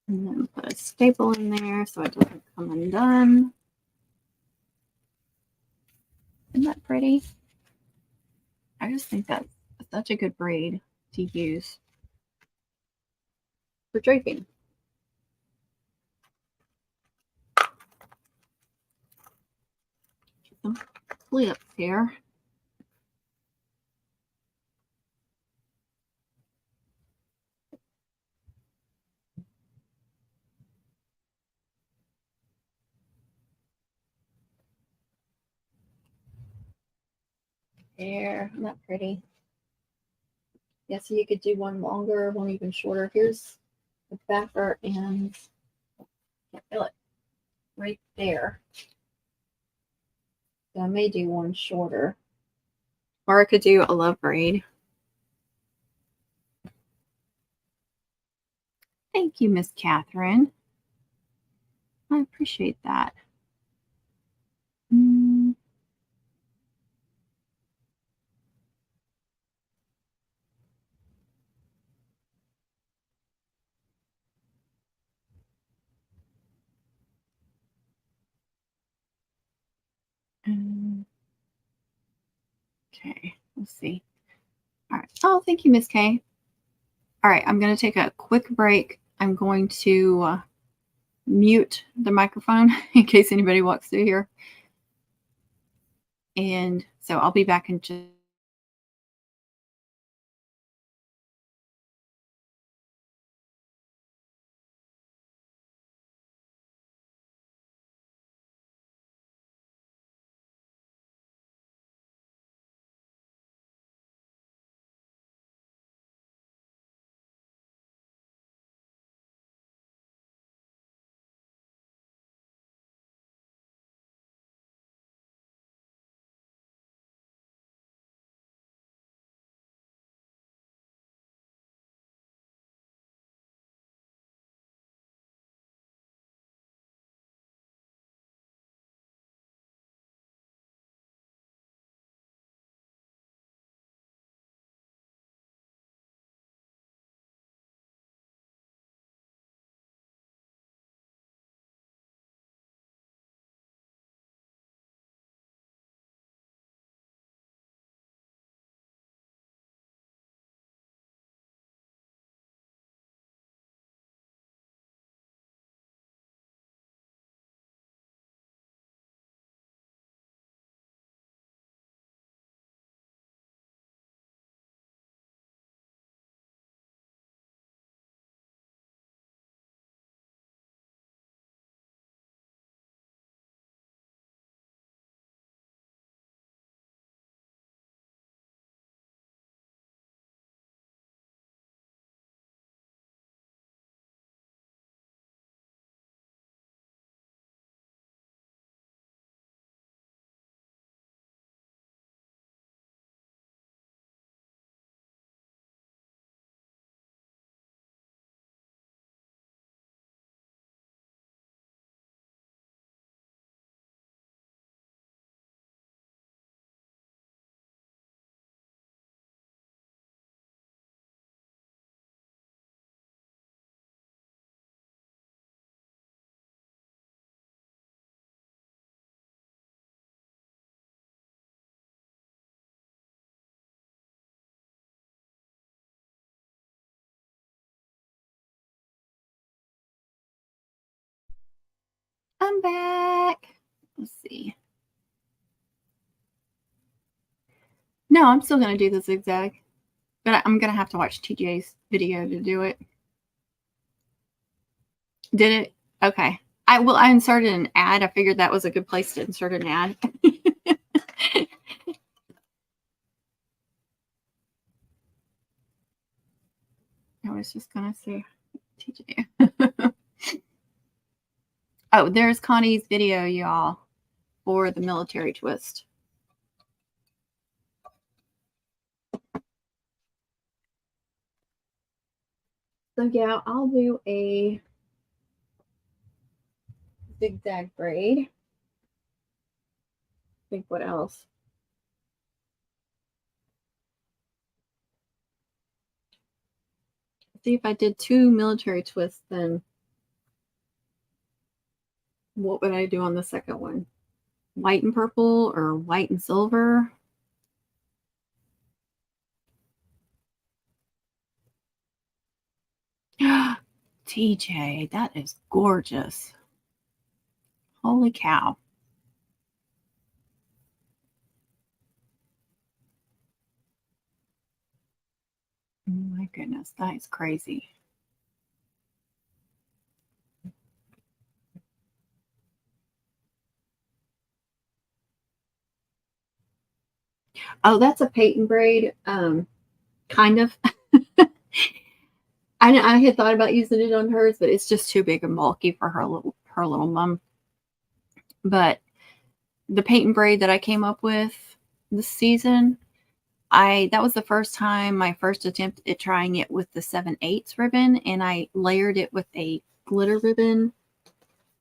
And then put a staple in there so it doesn't come undone. Isn't that pretty? I just think that's such a good braid to use for draping. Get some clips here. There, isn't that pretty? Yeah, so you could do one longer, one even shorter. Here's the backer and I can't feel it right there. So I may do one shorter. Or I could do a love braid. Thank you, Miss Catherine. I appreciate that. Okay, let's see. All right. Oh, thank you, Miss K. All right, I'm going to take a quick break. I'm going to mute the microphone in case anybody walks through here. And so I'll be back in just... I'm back. Let's see. No, I'm still going to do the zigzag, but I'm going to have to watch TJ's video to do it. Did it? Okay. I inserted an ad. I figured that was a good place to insert an ad. I was just going to say TJ. Oh, there's Connie's video, y'all, for the military twist. So yeah, I'll do a zigzag braid. I think what else? See if I did 2 military twists, then what would I do on the second one? White and purple or white and silver? TJ, that is gorgeous. Holy cow. Oh my goodness, that is crazy. Oh, that's a Peyton braid. Kind of. I had thought about using it on hers, but it's just too big and bulky for her little mom. But the Peyton braid that I came up with this season, that was the first time, my first attempt at trying it with the 7/8 ribbon, and I layered it with a glitter ribbon,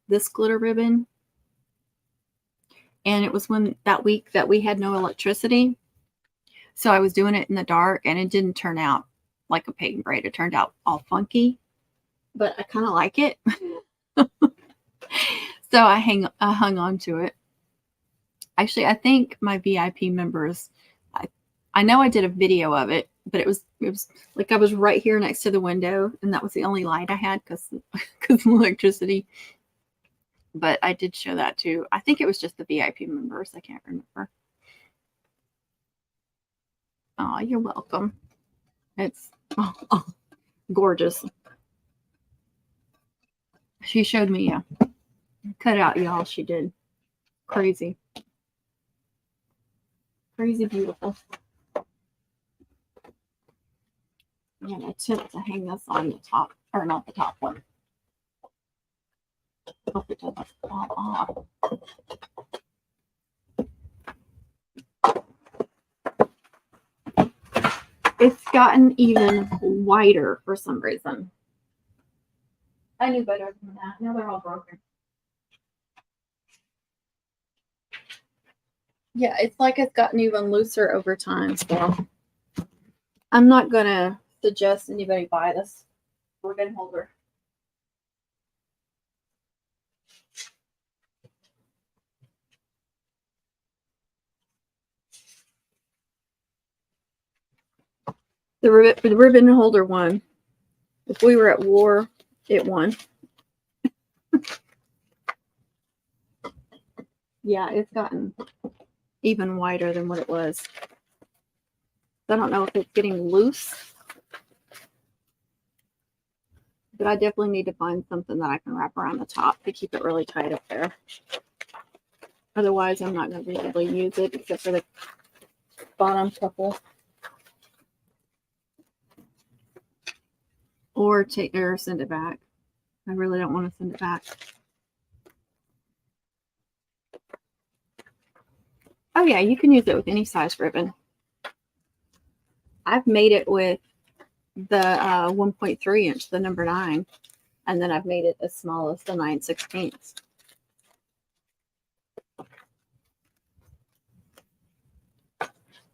this glitter ribbon. And it was that week that we had no electricity. So I was doing it in the dark, and it didn't turn out like a Peyton braid. It turned out all funky, but I kind of like it. So I hung on to it. Actually, I think my VIP members, I know I did a video of it, but it was like I was right here next to the window, and that was the only light I had because of electricity. But I did show that too. I think it was just the VIP members. I can't remember. Oh, you're welcome. It's gorgeous. She showed me a cutout, y'all. She did. Crazy. Crazy beautiful. I'm going to attempt to hang this on the top, or not the top one. Hope it doesn't fall off. It's gotten even wider for some reason. I knew better than that. Now they're all broken. Yeah, it's like it's gotten even looser over time. So I'm not going to suggest anybody buy this ribbon holder. The ribbon holder won. If we were at war, it won. Yeah, it's gotten even wider than what it was. I don't know if it's getting loose, but I definitely need to find something that I can wrap around the top to keep it really tight up there. Otherwise, I'm not going to be able to use it except for the bottom couple. Or send it back. I really don't want to send it back. Oh yeah, you can use it with any size ribbon. I've made it with the 1.3 inch, the number 9, and then I've made it as small as the 9/16.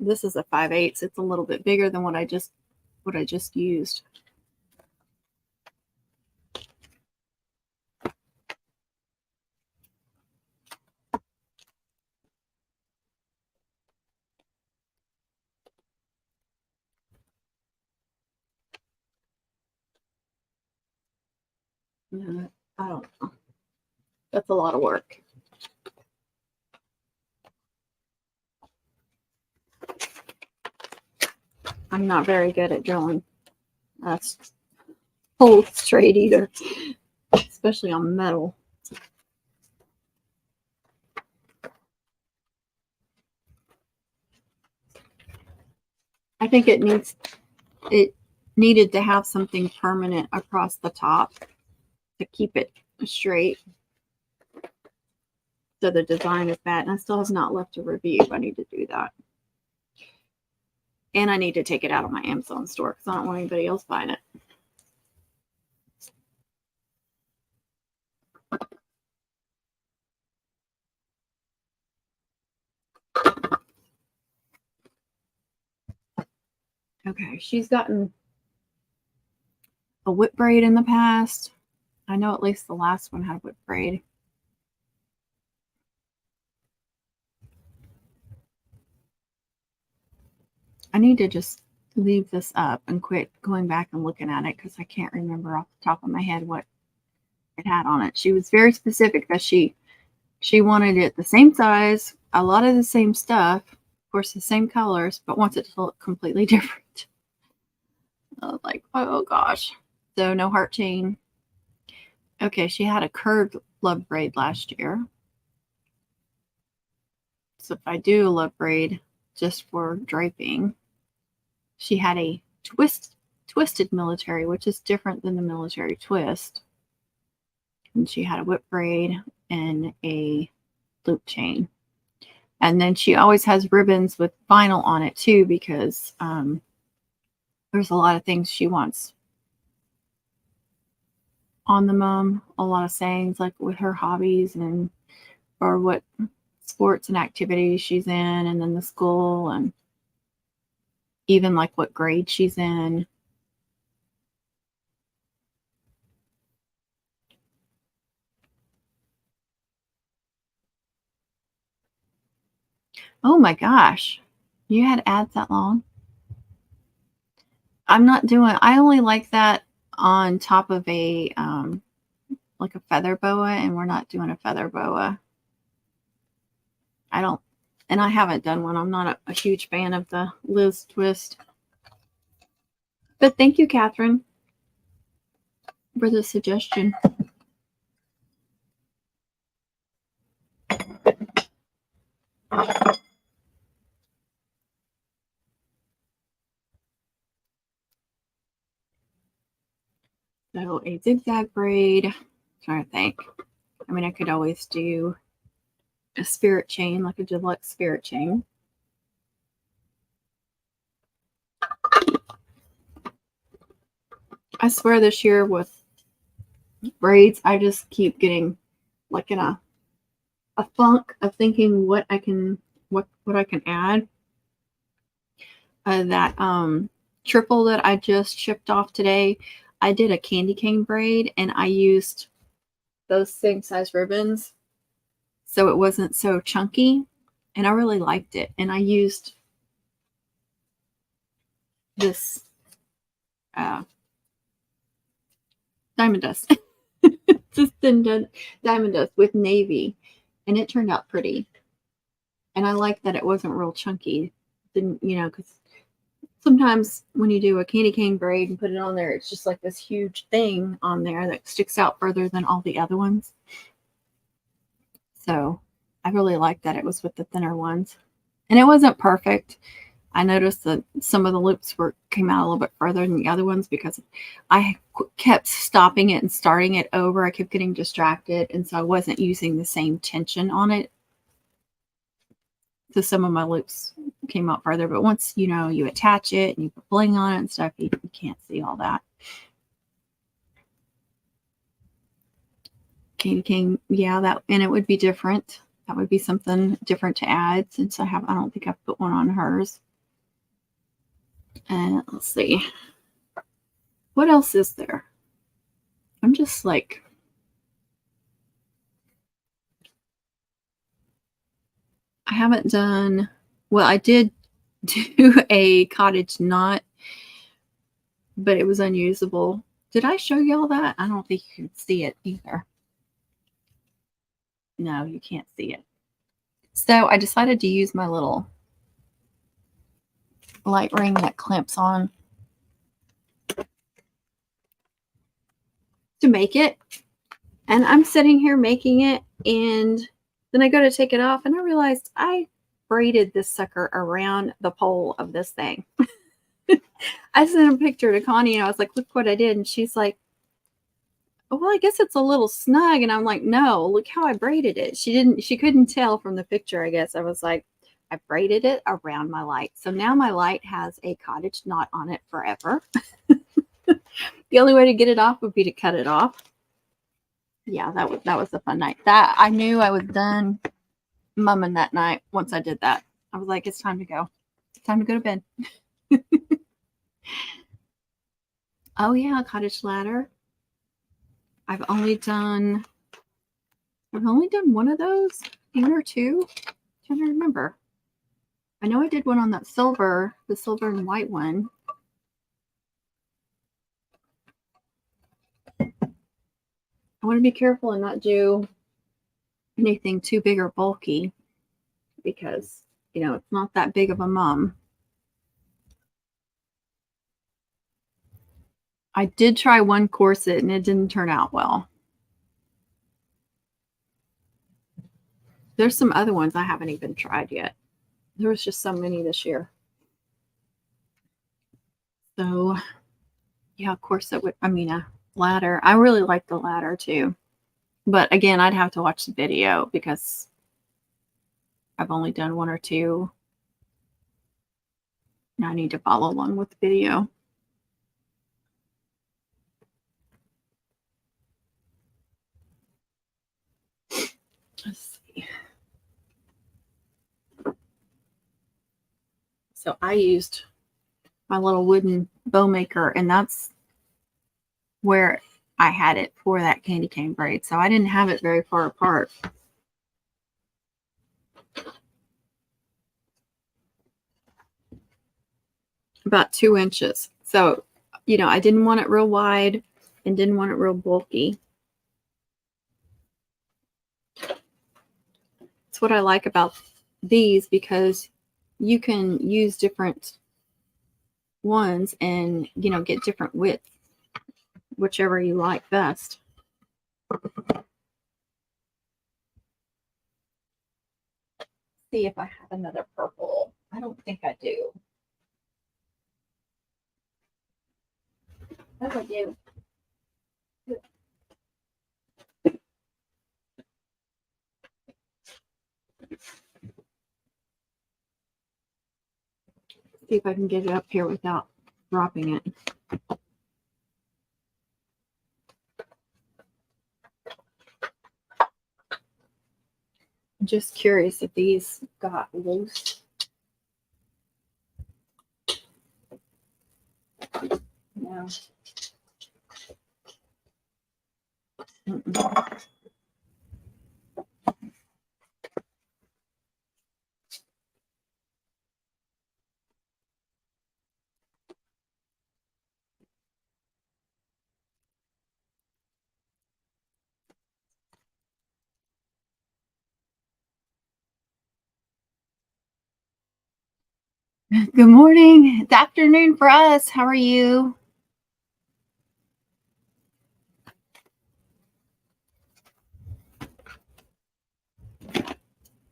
This is a 5/8. It's a little bit bigger than what I just used. I don't know. That's a lot of work. I'm not very good at drawing whole straight either, especially on metal. I think it needed to have something permanent across the top to keep it straight. So the design is that, and I still have not left a review. I need to do that. And I need to take it out of my Amazon store because I don't want anybody else buying it. Okay, she's gotten a whip braid in the past. I know at least the last one had whip braid. I need to just leave this up and quit going back and looking at it because I can't remember off the top of my head what it had on it. She was very specific that she wanted it the same size, a lot of the same stuff, of course the same colors, but wants it to look completely different. I was like, oh gosh. So no heart chain. Okay, she had a curved love braid last year. So if I do a love braid just for draping, she had a twisted military, which is different than the military twist. And she had a whip braid and a loop chain. And then she always has ribbons with vinyl on it too, because there's a lot of things she wants on the mum, a lot of sayings like with her hobbies and or what sports and activities she's in, and then the school, and even like what grade she's in. Oh my gosh, you had ads that long? I'm not doing, I only like that on top of a like a feather boa, and we're not doing a feather boa. I don't, and I haven't done one. I'm not a huge fan of the Liz twist. But thank you, Catherine, for the suggestion. So a zigzag braid. I'm trying to think. I mean, I could always do a spirit chain, like a deluxe spirit chain. I swear this year with braids, I just keep getting like in a funk of thinking what I can add. That triple that I just shipped off today, I did a candy cane braid and I used those same size ribbons so it wasn't so chunky, and I really liked it. And I used this diamond dust. Just diamond dust with navy, and it turned out pretty. And I like that it wasn't real chunky. Didn't, you know, because sometimes when you do a candy cane braid and put it on there, it's just like this huge thing on there that sticks out further than all the other ones. So I really liked that it was with the thinner ones. And it wasn't perfect. I noticed that some of the loops came out a little bit further than the other ones because I kept stopping it and starting it over. I kept getting distracted, and so I wasn't using the same tension on it. So some of my loops came out further, but once you attach it and you put bling on it and stuff, you can't see all that. Candy cane, yeah, that, and it would be different. That would be something different to add, since I don't think I've put one on hers. And let's see, what else is there? I'm just like, I haven't done, well, I did do a cottage knot, but it was unusable. Did I show y'all that? I don't think you can see it either. No, you can't see it. So I decided to use my little light ring that clamps on to make it. And I'm sitting here making it, and then I go to take it off, and I realized I braided this sucker around the pole of this thing. I sent a picture to Connie, and I was like, look what I did. And she's like, oh, well, I guess it's a little snug. And I'm like, no, look how I braided it. She couldn't tell from the picture, I guess. I was like, I braided it around my light. So now my light has a cottage knot on it forever. The only way to get it off would be to cut it off. Yeah, that was a fun night. That I knew I was done mumming that night once I did that. I was like, it's time to go. It's time to go to bed. Oh yeah, cottage ladder. I've only done one of those, one or two. I'm trying to remember. I know I did one on that silver, the silver and white one. I want to be careful and not do anything too big or bulky because, you know, it's not that big of a mum. I did try one corset and it didn't turn out well. There's some other ones I haven't even tried yet. There was just so many this year. So, yeah, corset would, I mean, a ladder. I really like the ladder too. But again, I'd have to watch the video because I've only done one or two. Now I need to follow along with the video. Let's see. So I used my little wooden bow maker, and that's where I had it for that candy cane braid. So I didn't have it very far apart. About 2 inches. So, you know, I didn't want it real wide and didn't want it real bulky. That's what I like about these, because you can use different ones and, you know, get different width, whichever you like best. See if I have another purple. I don't think I do. Oh, I do. See if I can get it up here without dropping it. I'm just curious if these got loose. No. Good morning. It's afternoon for us. How are you?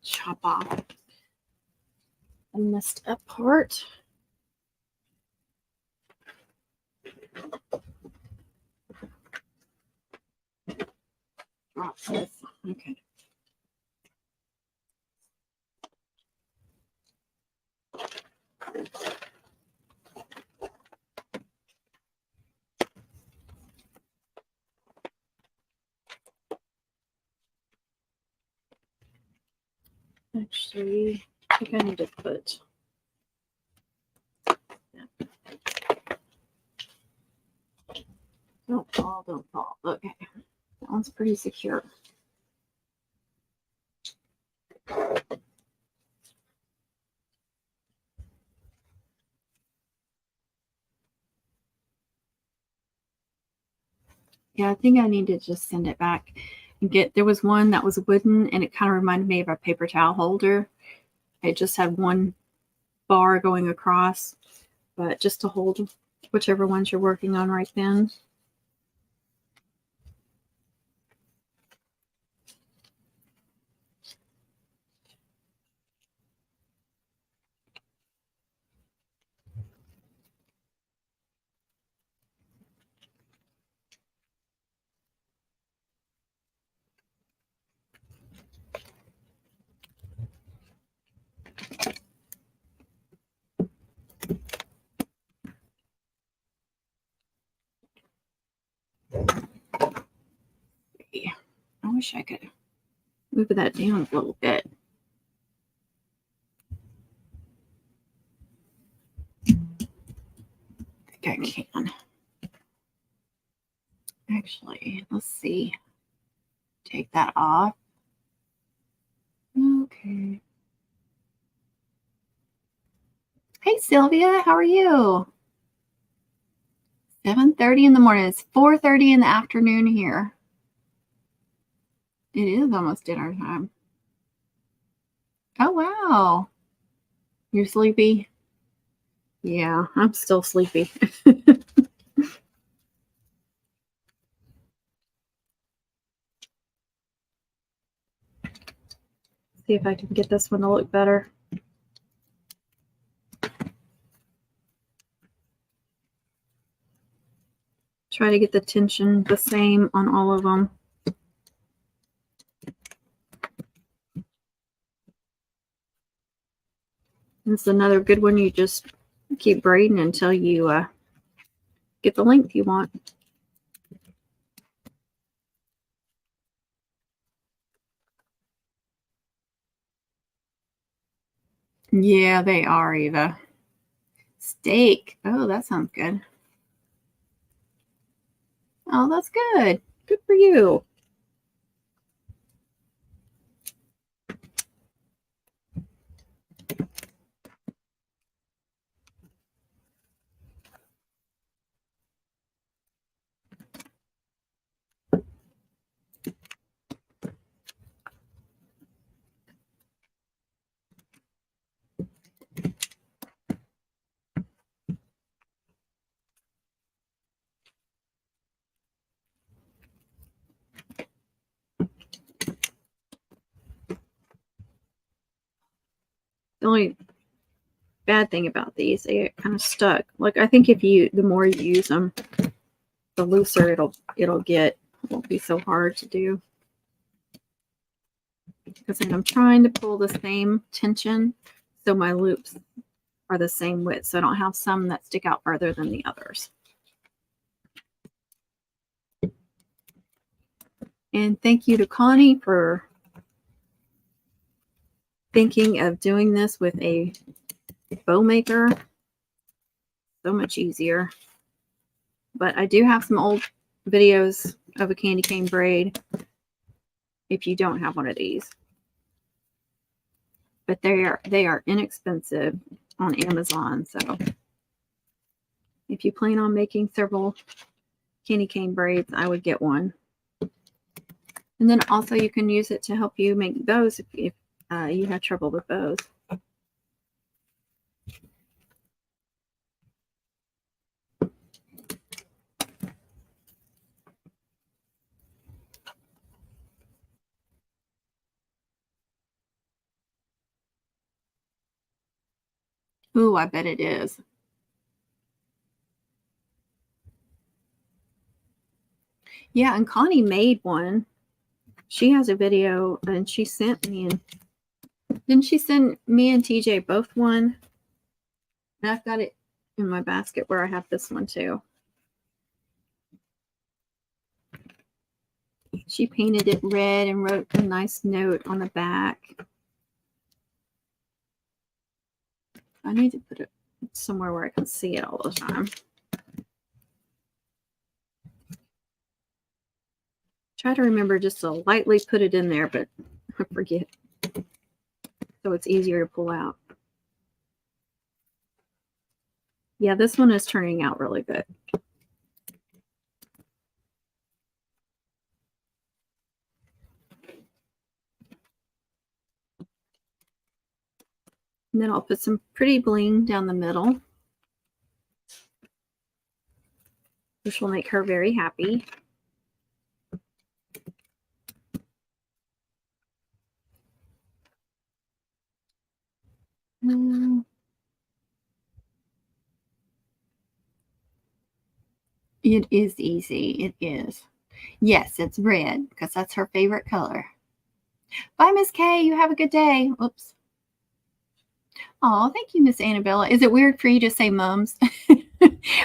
Chop off the messed up part. Drop this. Okay. Actually, I think I need to put. Don't fall, don't fall. Okay. That one's pretty secure. Yeah, I think I need to just send it back and there was one that was wooden and it kind of reminded me of a paper towel holder. It just had one bar going across, but just to hold whichever ones you're working on right then. I wish I could move that down a little bit. I think I can. Actually, let's see. Take that off. Okay. Hey, Sylvia, how are you? 7:30 in the morning. It's 4:30 in the afternoon here. It is almost dinner time. Oh, wow. You're sleepy? Yeah, I'm still sleepy. See if I can get this one to look better. Try to get the tension the same on all of them. This is another good one. You just keep braiding until you get the length you want. Yeah, they are, Eva. Steak. Oh, that sounds good. Oh, that's good. Good for you. The only bad thing about these, they get kind of stuck. Like, I think the more you use them, the looser it'll get. It won't be so hard to do. Because I'm trying to pull the same tension so my loops are the same width, so I don't have some that stick out further than the others. And thank you to Connie for thinking of doing this with a bow maker. So much easier. But I do have some old videos of a candy cane braid if you don't have one of these. But they are inexpensive on Amazon. So if you plan on making several candy cane braids, I would get one. And then also you can use it to help you make bows if you have trouble with bows. Ooh, I bet it is. Yeah, and Connie made one. She has a video and she sent me, and didn't she send me and TJ both one? And I've got it in my basket where I have this one too. She painted it red and wrote a nice note on the back. I need to put it somewhere where I can see it all the time. Try to remember just to lightly put it in there, but I forget. So it's easier to pull out. Yeah, this one is turning out really good. And then I'll put some pretty bling down the middle, which will make her very happy. It is easy. It is. Yes, it's red because that's her favorite color. Bye, Miss K. You have a good day. Oops. Oh, thank you, Miss Annabella. Is it weird for you to say mums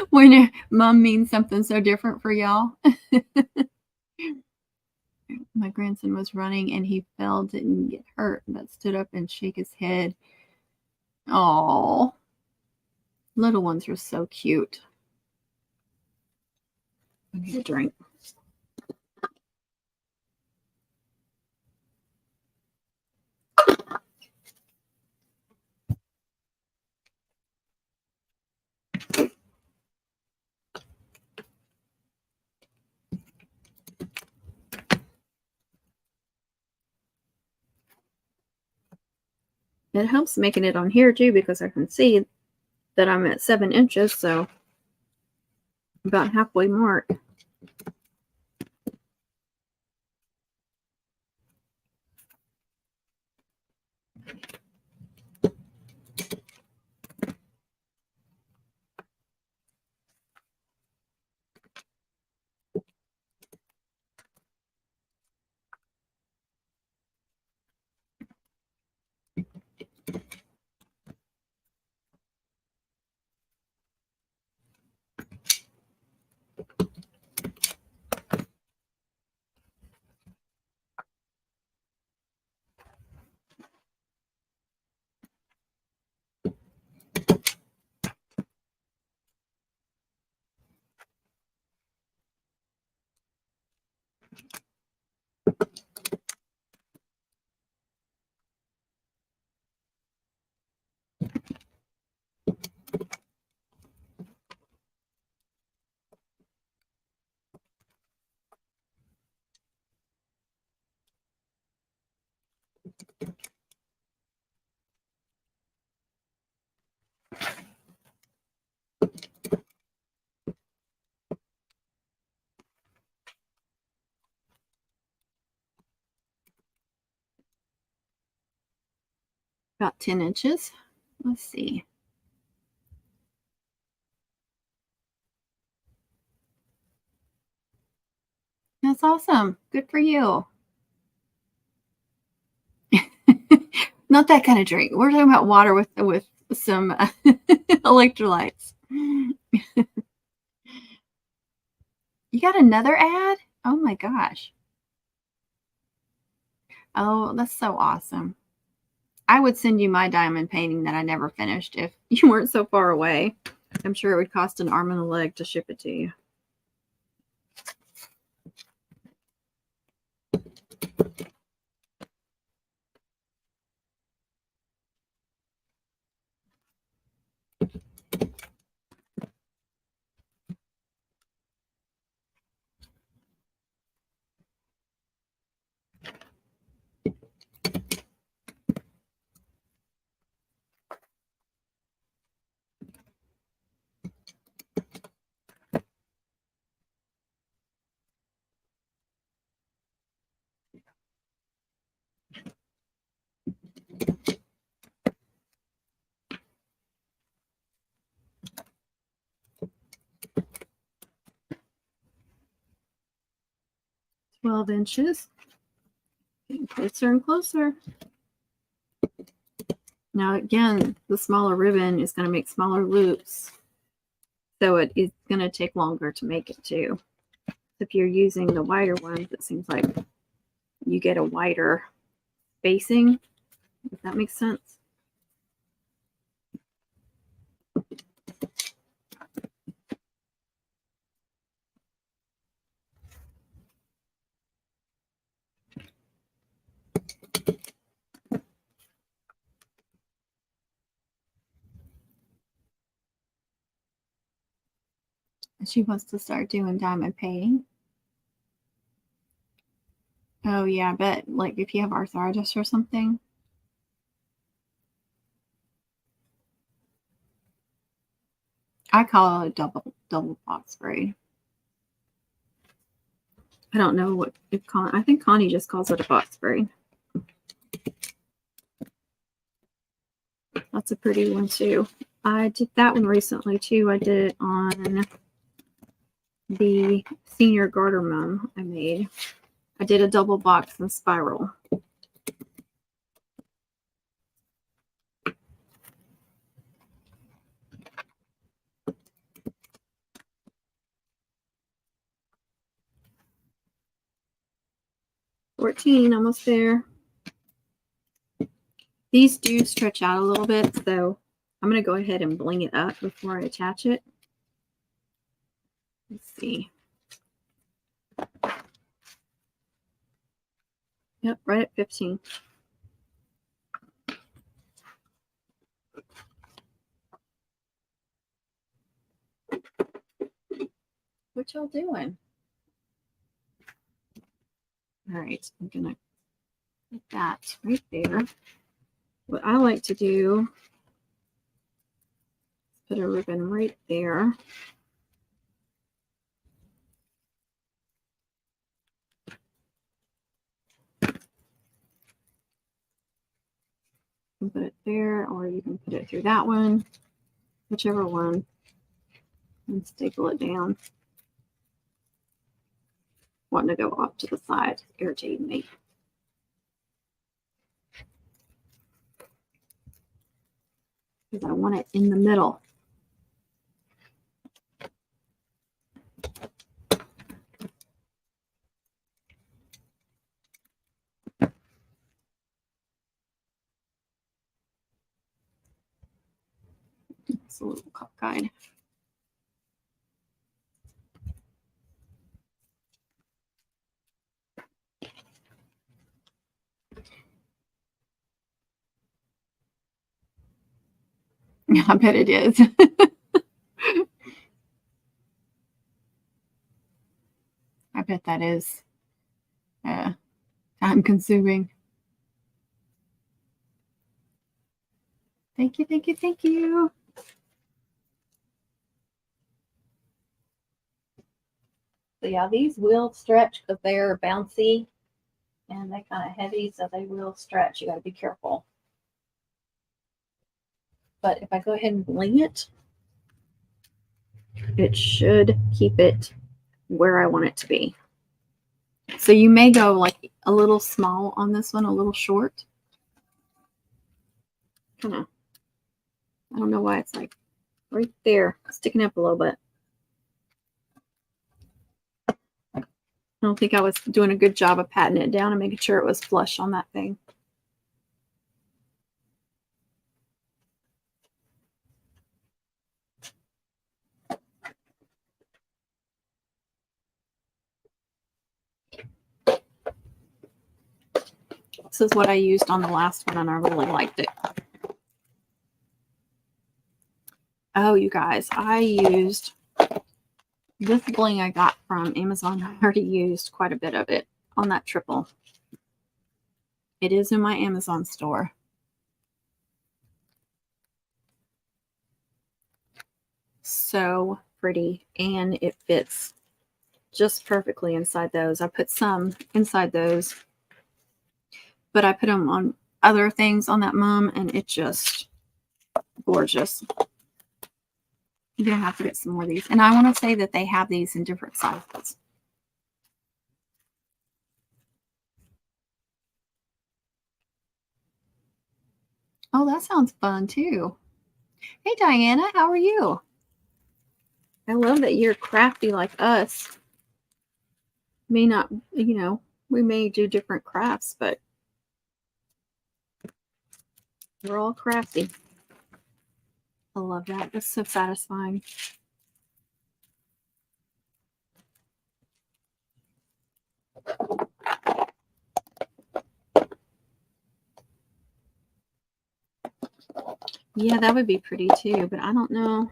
when mum means something so different for y'all? My grandson was running and he fell, didn't get hurt, but stood up and shake his head. Oh, little ones are so cute. I need a drink. It helps making it on here too, because I can see that I'm at 7 inches, so about halfway mark. About 10 inches. Let's see. That's awesome. Good for you. Not that kind of drink. We're talking about water with some electrolytes. You got another ad? Oh my gosh. Oh, that's so awesome. I would send you my diamond painting that I never finished if you weren't so far away. I'm sure it would cost an arm and a leg to ship it to you. Twelve inches. Getting closer and closer. Now again, the smaller ribbon is going to make smaller loops, so it is going to take longer to make it too. If you're using the wider ones, it seems like you get a wider spacing, if that makes sense. She wants to start doing diamond painting. Oh yeah, I bet like if you have arthritis or something. I call it a double box braid. I don't know what if I think Connie just calls it a box braid. That's a pretty one too. I did that one recently too. I did it on the senior garter mum I made. I did a double box and spiral. $14, almost there. These do stretch out a little bit, so I'm going to go ahead and bling it up before I attach it. Let's see. Yep, right at 15. What y'all doing? All right, I'm going to put that right there. what I like to do, put a ribbon right there. You can put it there, or you can put it through that one, whichever one, and staple it down. Wanting to go off to the side, it's irritating me. Because I want it in the middle. It's a little cockeyed. I bet it is. I bet that is time consuming. Thank you, thank you, thank you. So yeah, these will stretch because they're bouncy and they're kind of heavy, so they will stretch. You got to be careful. But if I go ahead and bling it, it should keep it where I want it to be. So you may go like a little small on this one, a little short. Kind of, I don't know why it's like right there, sticking up a little bit. I don't think I was doing a good job of patting it down and making sure it was flush on that thing. This is what I used on the last one, and I really liked it. Oh, you guys, I used this bling I got from Amazon. I already used quite a bit of it on that triple. It is in my Amazon store. So pretty, and it fits just perfectly inside those. I put some inside those, but I put them on other things on that mum, and it just gorgeous. You're gonna have to get some more of these, and I want to say that they have these in different sizes. Oh, that sounds fun too. Hey Diana, how are you? I love that you're crafty like us. May not, you know, we may do different crafts, but we're all crafty. I love that. That's so satisfying. Yeah, that would be pretty too, but I don't know.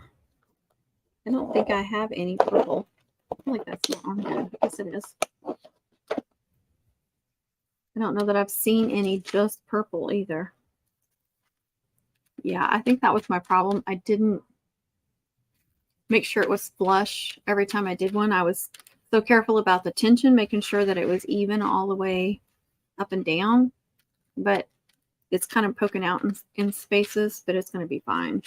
I don't think I have any purple. I feel like that's not on here. I guess it is. I don't know that I've seen any just purple either. Yeah, I think that was my problem. I didn't make sure it was flush every time I did one. I was so careful about the tension, making sure that it was even all the way up and down. But it's kind of poking out in spaces, but it's going to be fine.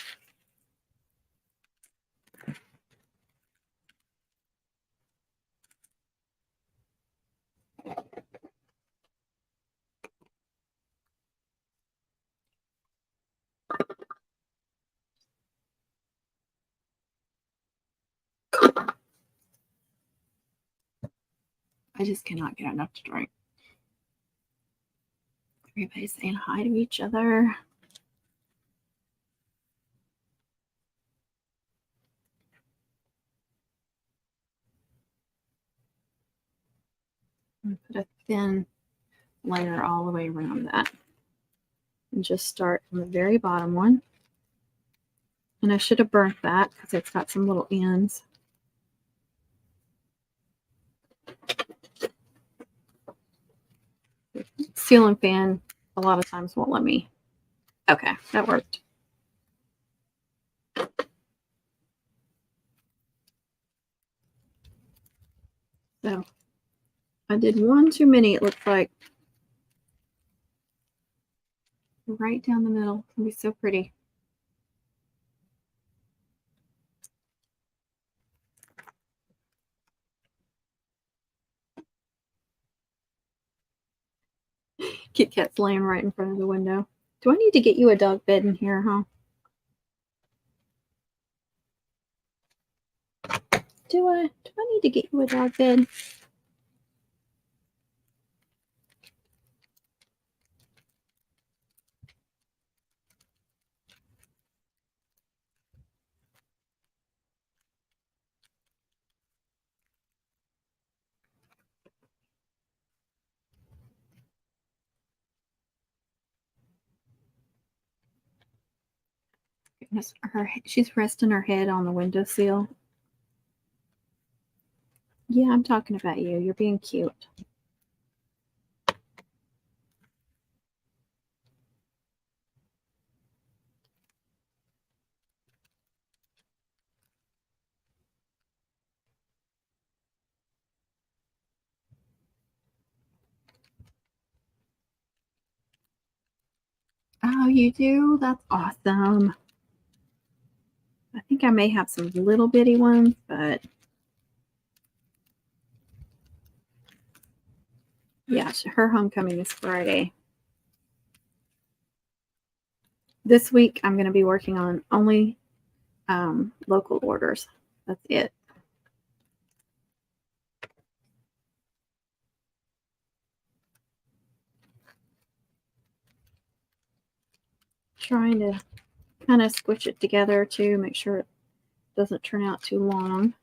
I just cannot get enough to drink. Everybody's saying hi to each other. I'm going to put a thin layer all the way around that. And just start from the very bottom one. And I should have burnt that because it's got some little ends. Ceiling fan a lot of times won't let me Okay, that worked. So I did one too many, it looks like. Right down the middle. It's going to be so pretty. Kit Kat's laying right in front of the window. Do I need to get you a dog bed in here, huh? Do I need to get you a dog bed? Goodness, she's resting her head on the windowsill. Yeah, I'm talking about you. You're being cute. Oh, you do? That's awesome. I think I may have some little bitty ones, but yeah, her homecoming is Friday. This week, I'm going to be working on only local orders. That's it. Trying to kind of squish it together to make sure it doesn't turn out too long.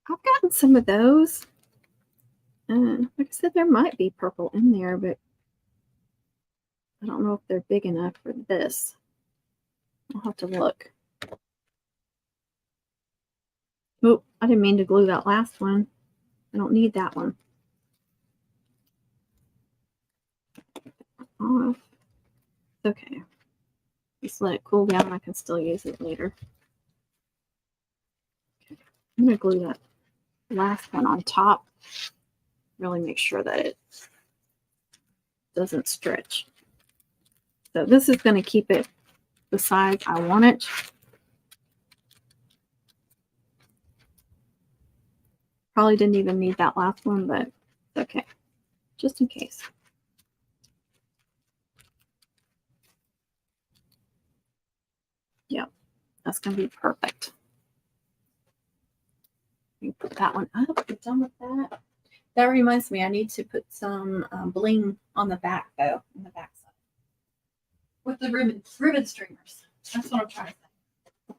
I've gotten some of those. Like I said, there might be purple in there, but I don't know if they're big enough for this. I'll have to look. Oh, I didn't mean to glue that last one. I don't need that one. Off. Okay. Just let it cool down. I can still use it later. Okay. I'm going to glue that last one on top. Really make sure that it doesn't stretch. So this is going to keep it the size I want it. Probably didn't even need that last one, but okay. Just in case. Yep. That's going to be perfect. Let me put that one up. We're done with that. That reminds me, I need to put some bling on the back, though, on the back side. With the ribbon streamers. That's what I'm trying to say.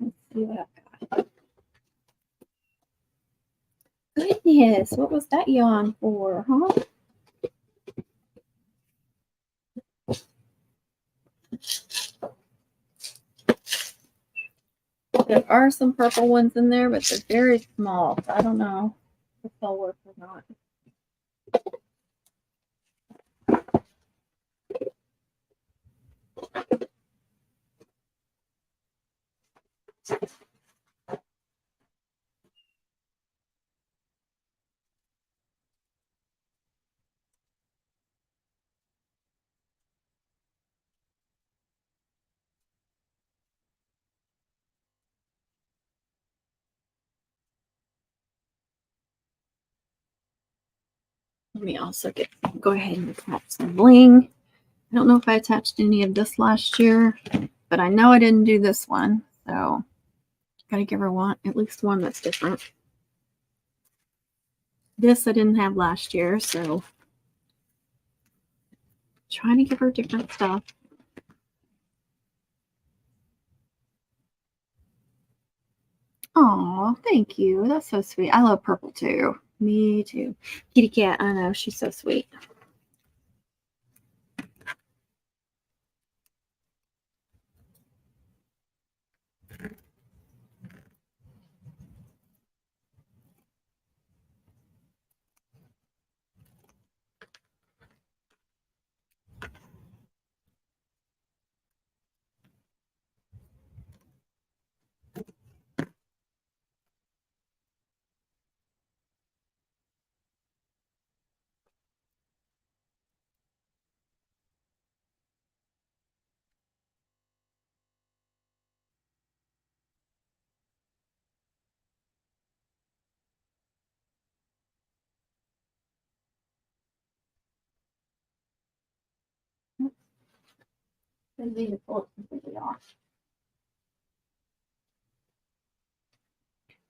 Let's see what I've got. Goodness, what was that yawn for, huh? There are some purple ones in there, but they're very small. So I don't know if they'll work or not. Let me also go ahead and attach some bling. I don't know if I attached any of this last year, but I know I didn't do this one. So gotta give her at least one that's different. This I didn't have last year, so trying to give her different stuff. Oh, thank you. That's so sweet. I love purple too. Me too. Kitty cat, I know. She's so sweet. I need to pull it completely off.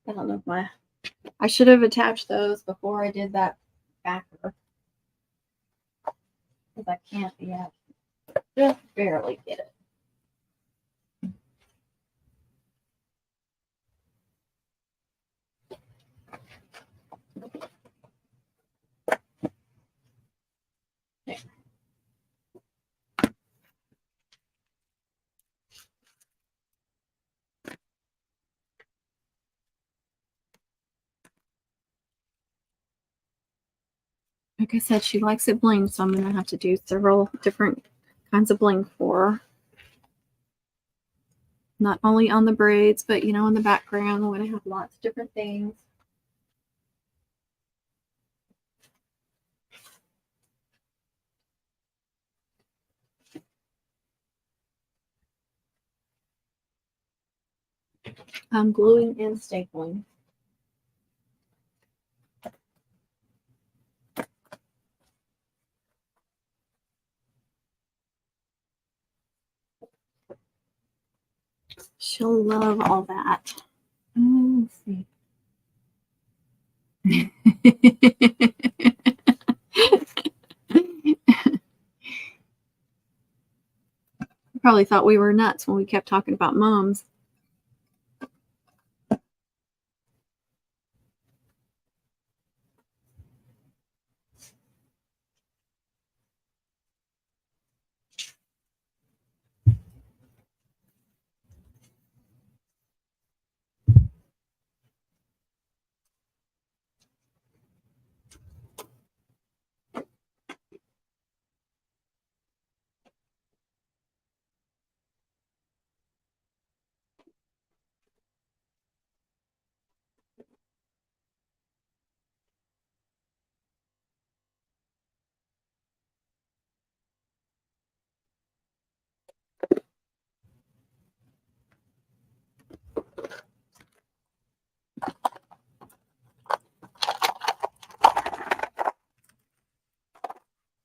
I don't know if I should have attached those before I did that backer. Because I can't yet. Just barely get it. There. Like I said, she likes it bling, so I'm going to have to do several different kinds of bling for her. Not only on the braids, but, you know, in the background, I'm going to have lots of different things. I'm gluing and stapling. She'll love all that. Let's see. Probably thought we were nuts when we kept talking about moms.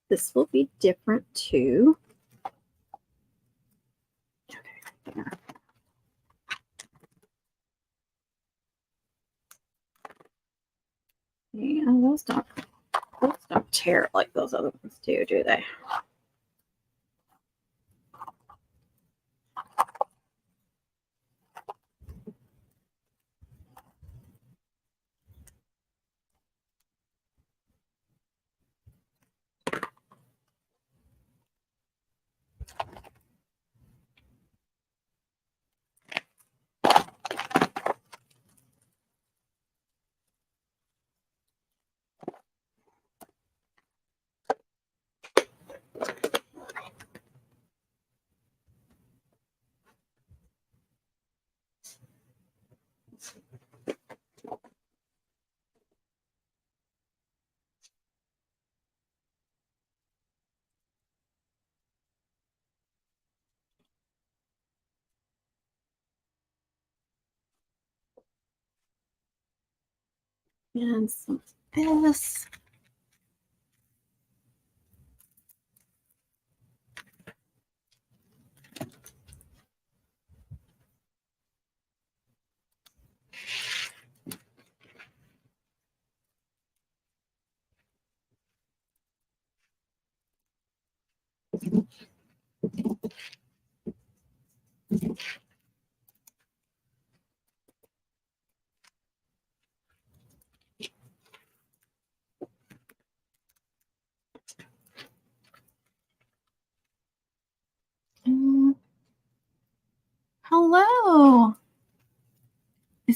This will be different too. Okay, yeah, those don't tear like those other ones do they? And some of this.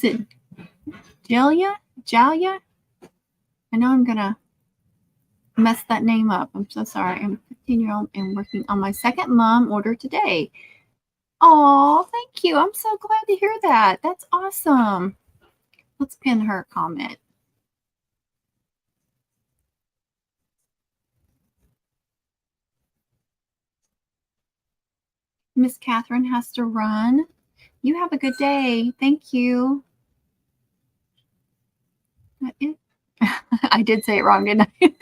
Is it Jalia? Jalia? I know I'm going to mess that name up. I'm so sorry. I'm a 15-year-old and working on my second mom order today. Oh, thank you. I'm so glad to hear that. That's awesome. Let's pin her comment. Miss Catherine has to run. You have a good day. Thank you. I did say it wrong, didn't I?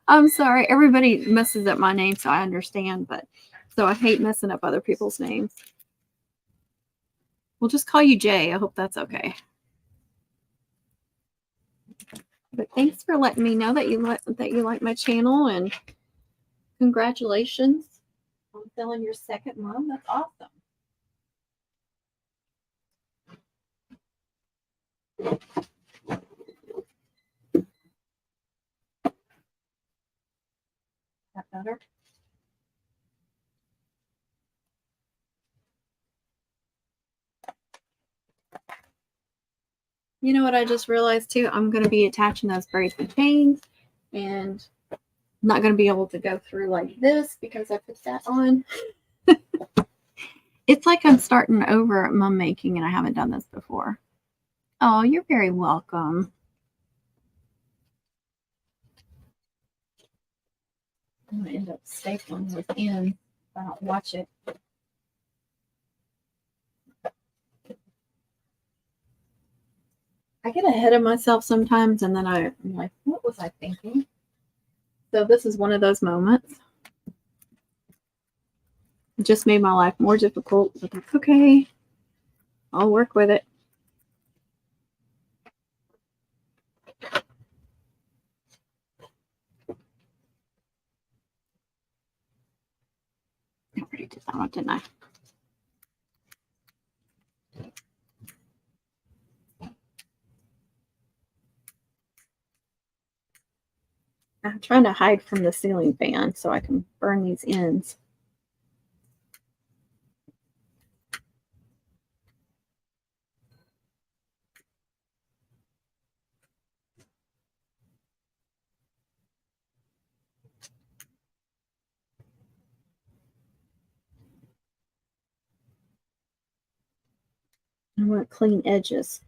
I'm sorry. Everybody messes up my name, so I understand. But so I hate messing up other people's names. We'll just call you Jay. I hope that's okay. But thanks for letting me know that you like my channel, and congratulations on filling your second mom. That's awesome. That better? You know what I just realized too? I'm going to be attaching those braids with chains, and I'm not going to be able to go through like this because I put that on. It's like I'm starting over at mum making, and I haven't done this before. Oh, you're very welcome. I'm going to end up stapling this in if I don't watch it. I get ahead of myself sometimes, and then I'm like, what was I thinking? So this is one of those moments. It just made my life more difficult, but that's okay. I'll work with it. I already did that one, didn't I? I'm trying to hide from the ceiling fan so I can burn these ends. I want clean edges.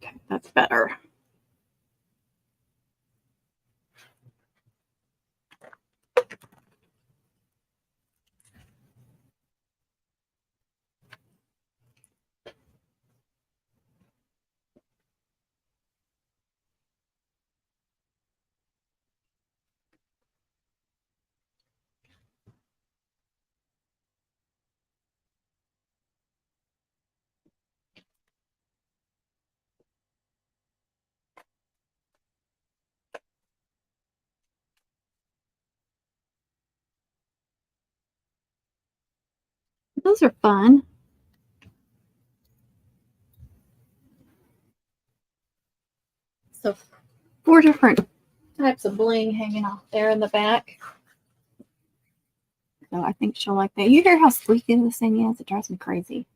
Okay, that's better. Those are fun. So 4 different types of bling hanging off there in the back. So I think she'll like that. You hear how squeaky this thing is? It drives me crazy.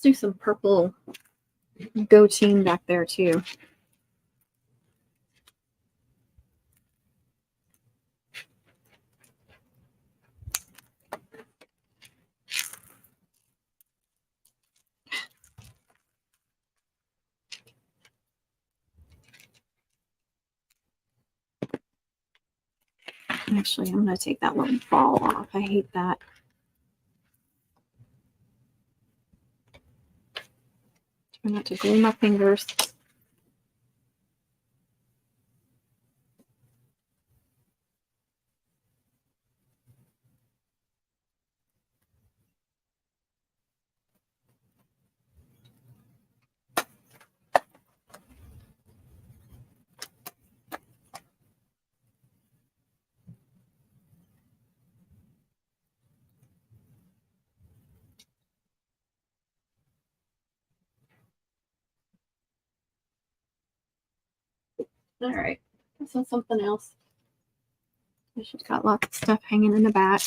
Let's do some purple goatee back there too. Actually, I'm going to take that little ball off. I hate that. Try not to glue my fingers. All right. This is something else. She's got lots of stuff hanging in the back.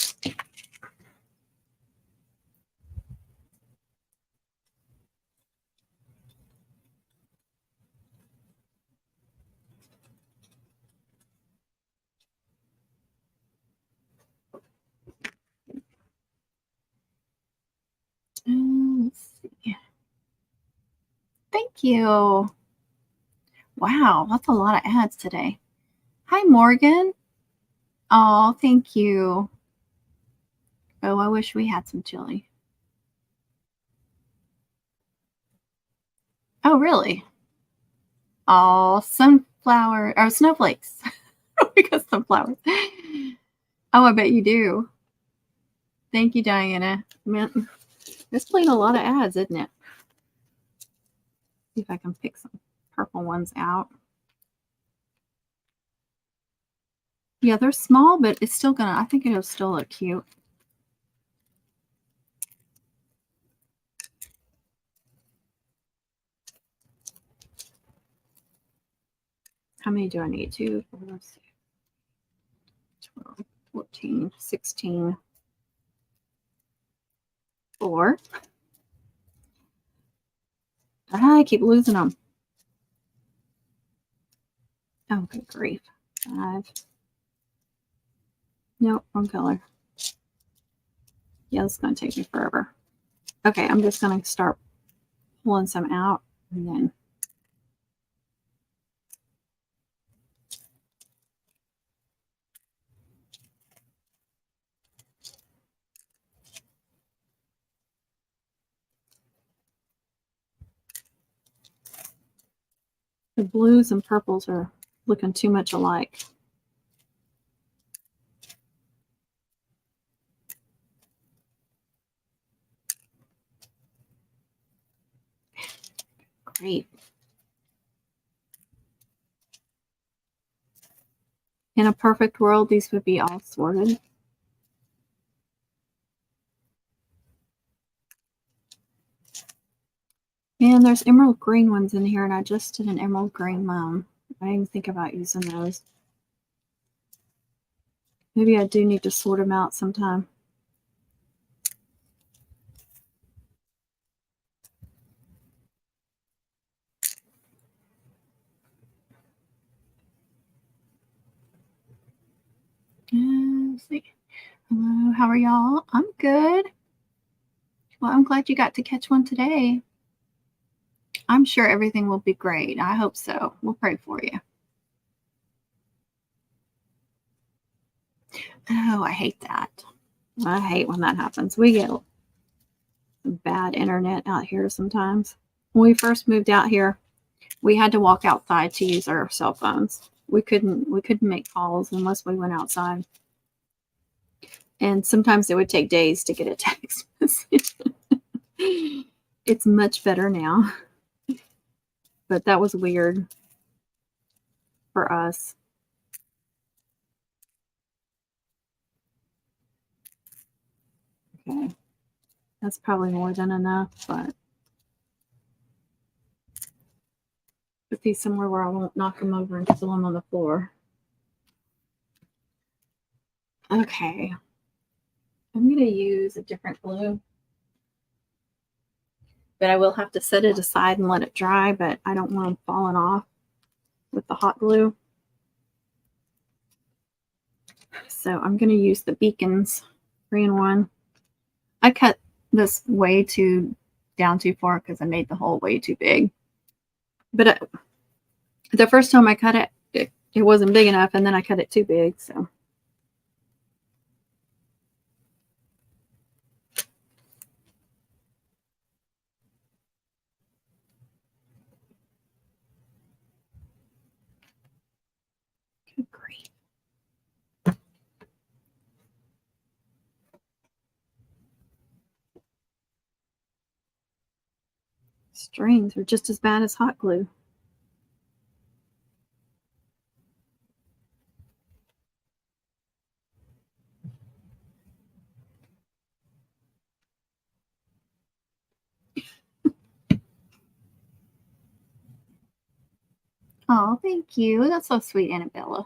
Let's see. Thank you. Wow, that's a lot of ads today. Hi, Morgan. Oh, thank you. Oh, I wish we had some chili. Oh, really? Oh, sunflower or snowflakes. Because sunflowers. Oh, I bet you do. Thank you, Diana. Man, it's playing a lot of ads, isn't it? See if I can pick some purple ones out. Yeah, they're small, but it's still gonna, I think it'll still look cute. How many do I need? 2, 4, 6, 12, 14, 16, 4. I keep losing them. Oh, good grief. 5. Nope, wrong color. Yeah, it's going to take me forever. Okay, I'm just going to start pulling some out and then. The blues and purples are looking too much alike. Great. In a perfect world, these would be all sorted. And there's emerald green ones in here, and I just did an emerald green I didn't even think about using those. Maybe I do need to sort them out sometime. Let's see. Hello, how are y'all? I'm good. Well, I'm glad you got to catch one today. I'm sure everything will be great. I hope so. We'll pray for you. Oh, I hate that. I hate when that happens. We get bad internet out here sometimes. When we first moved out here, we had to walk outside to use our cell phones. We couldn't make calls unless we went outside. And sometimes it would take days to get a text message. It's much better now. But that was weird for us. Okay. That's probably more than enough, but put these somewhere where I won't knock them over and spill them on the floor. Okay. I'm going to use a different glue. But I will have to set it aside and let it dry, but I don't want them falling off with the hot glue. So I'm going to use the Beacons 3-in-1. I cut this way down too far because I made the hole way too big. But the first time I cut it, it wasn't big enough, and then I cut it too big. So. Good grief. Strings are just as bad as hot glue. Oh, thank you. That's so sweet, Annabella.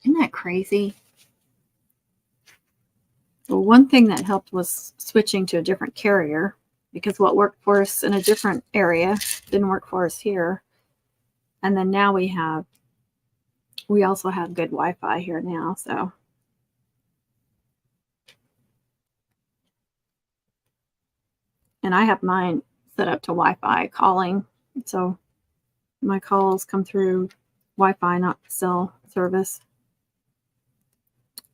Isn't that crazy? Well, one thing that helped was switching to a different carrier, because what worked for us in a different area didn't work for us here. And then now we also have good Wi-Fi here now, so. And I have mine set up to Wi-Fi calling, so my calls come through Wi-Fi, not cell service.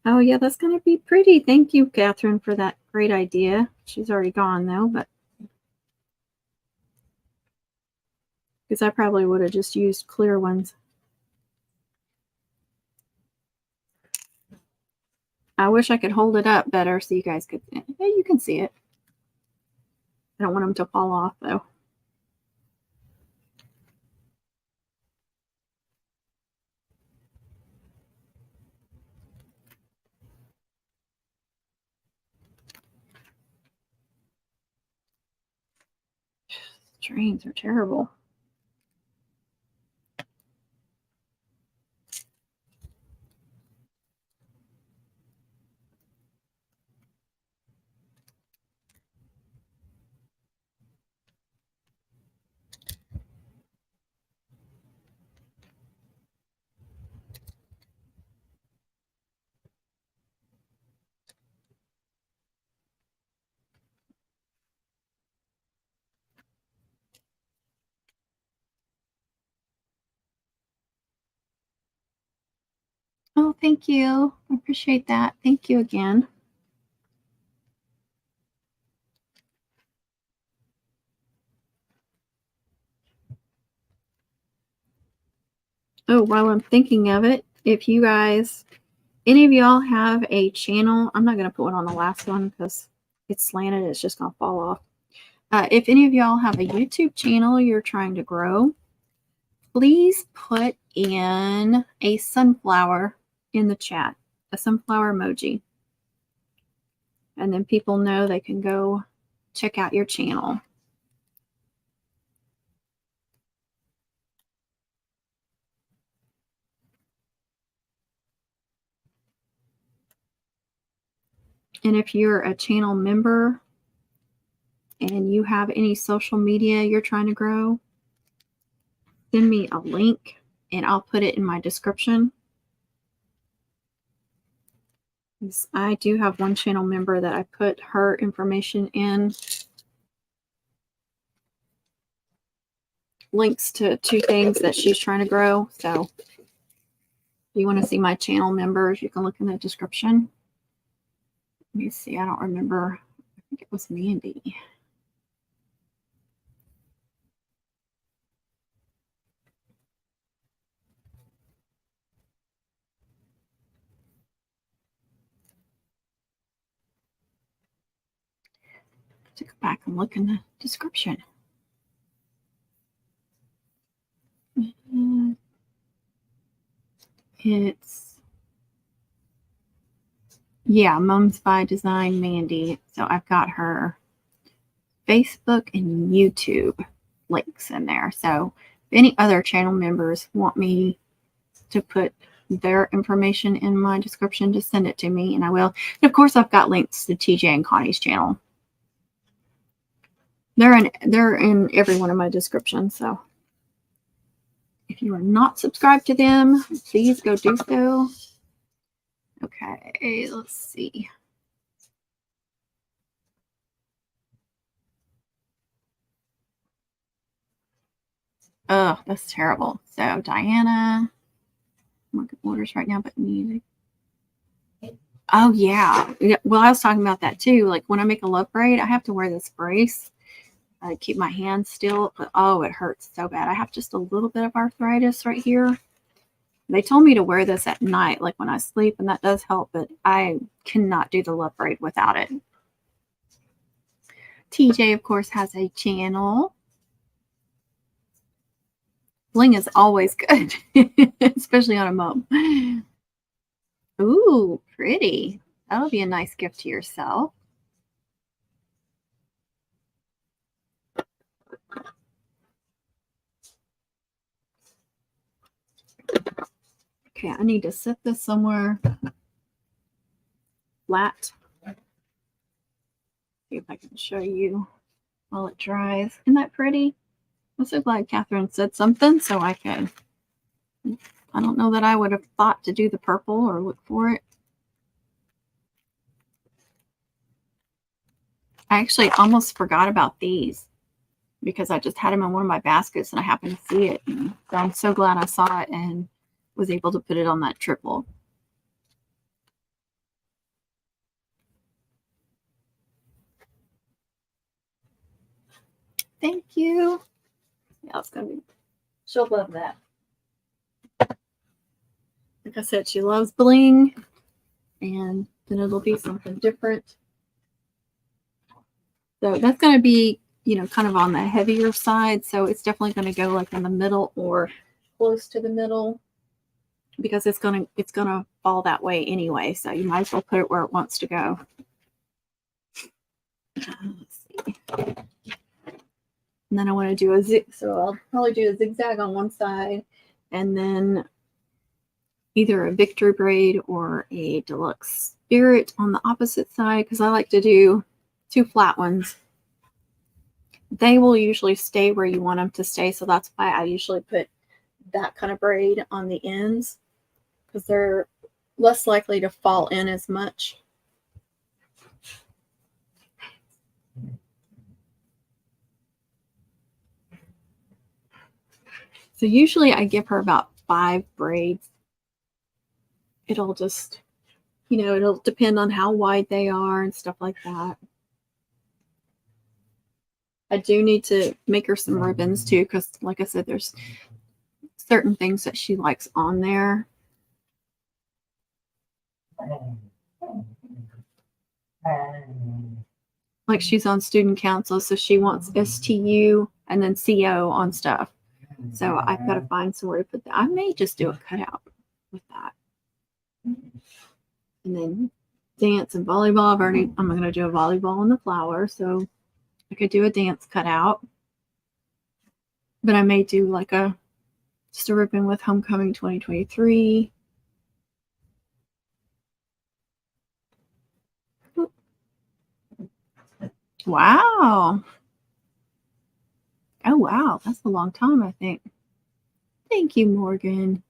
Oh yeah, that's going to be pretty. Thank you, Catherine, for that great idea. She's already gone though, but because I probably would have just used clear ones. I wish I could hold it up better so you guys could. Yeah, you can see it. I don't want them to fall off though. Trains are terrible. Oh, thank you. I appreciate that. Thank you again. Oh, while I'm thinking of it, if you guys, any of y'all have a channel, I'm not going to put one on the last one because it's slanted. It's just going to fall off. If any of y'all have a YouTube channel you're trying to grow, please put in a sunflower in the chat, a sunflower emoji. And then people know they can go check out your channel. And if you're a channel member and you have any social media you're trying to grow, send me a link and I'll put it in my description. I do have one channel member that I put her information in. Links to 2 things that she's trying to grow. So if you want to see my channel members, you can look in the description. Let me see. I don't remember. I think it was Mandy. To go back and look in the description. It's, yeah, Mums by Design Mandy. So I've got her Facebook and YouTube links in there. So if any other channel members want me to put their information in my description, just send it to me and I will. And of course, I've got links to TJ and Connie's channel. They're in every one of my descriptions. So if you are not subscribed to them, please go do so. Okay, let's see. Oh, that's terrible. So Diana, I'm looking at orders right now, but music. Oh yeah. Well, I was talking about that too. Like when I make a love braid, I have to wear this brace. I keep my hands still, but oh, it hurts so bad. I have just a little bit of arthritis right here. They told me to wear this at night, like when I sleep, and that does help, but I cannot do the love braid without it. TJ, of course, has a channel. Bling is always good, especially on a mug. Ooh, pretty. That'll be a nice gift to yourself. Okay, I need to set this somewhere flat. See if I can show you while it dries. Isn't that pretty? I'm so glad Catherine said something so I could. I don't know that I would have thought to do the purple or look for it. I actually almost forgot about these because I just had them in one of my baskets and I happened to see it. And so I'm so glad I saw it and was able to put it on that triple. Thank you. Yeah, it's going to be, she'll love that. Like I said, she loves bling, and then it'll be something different. So that's going to be, you know, kind of on the heavier side. So it's definitely going to go like in the middle or close to the middle because it's going to fall that way anyway. So you might as well put it where it wants to go. Let's see. And then I want to do a zig. So I'll probably do a zigzag on one side and then either a victory braid or a deluxe spirit on the opposite side because I like to do 2 flat ones. They will usually stay where you want them to stay, so that's why I usually put that kind of braid on the ends because they're less likely to fall in as much. So usually I give her about 5 braids. It'll just, you know, it'll depend on how wide they are and stuff like that. I do need to make her some ribbons too because, like I said, there's certain things that she likes on there. Like she's on student council, so she wants STU and then CO on stuff. So I've got to find somewhere to put that. I may just do a cutout with that. And then dance and volleyball. I'm going to do a volleyball on the flower, so I could do a dance cutout. But I may do like just a ribbon with Homecoming 2023. Wow. Oh, wow. That's a long time, I think. Thank you, Morgan.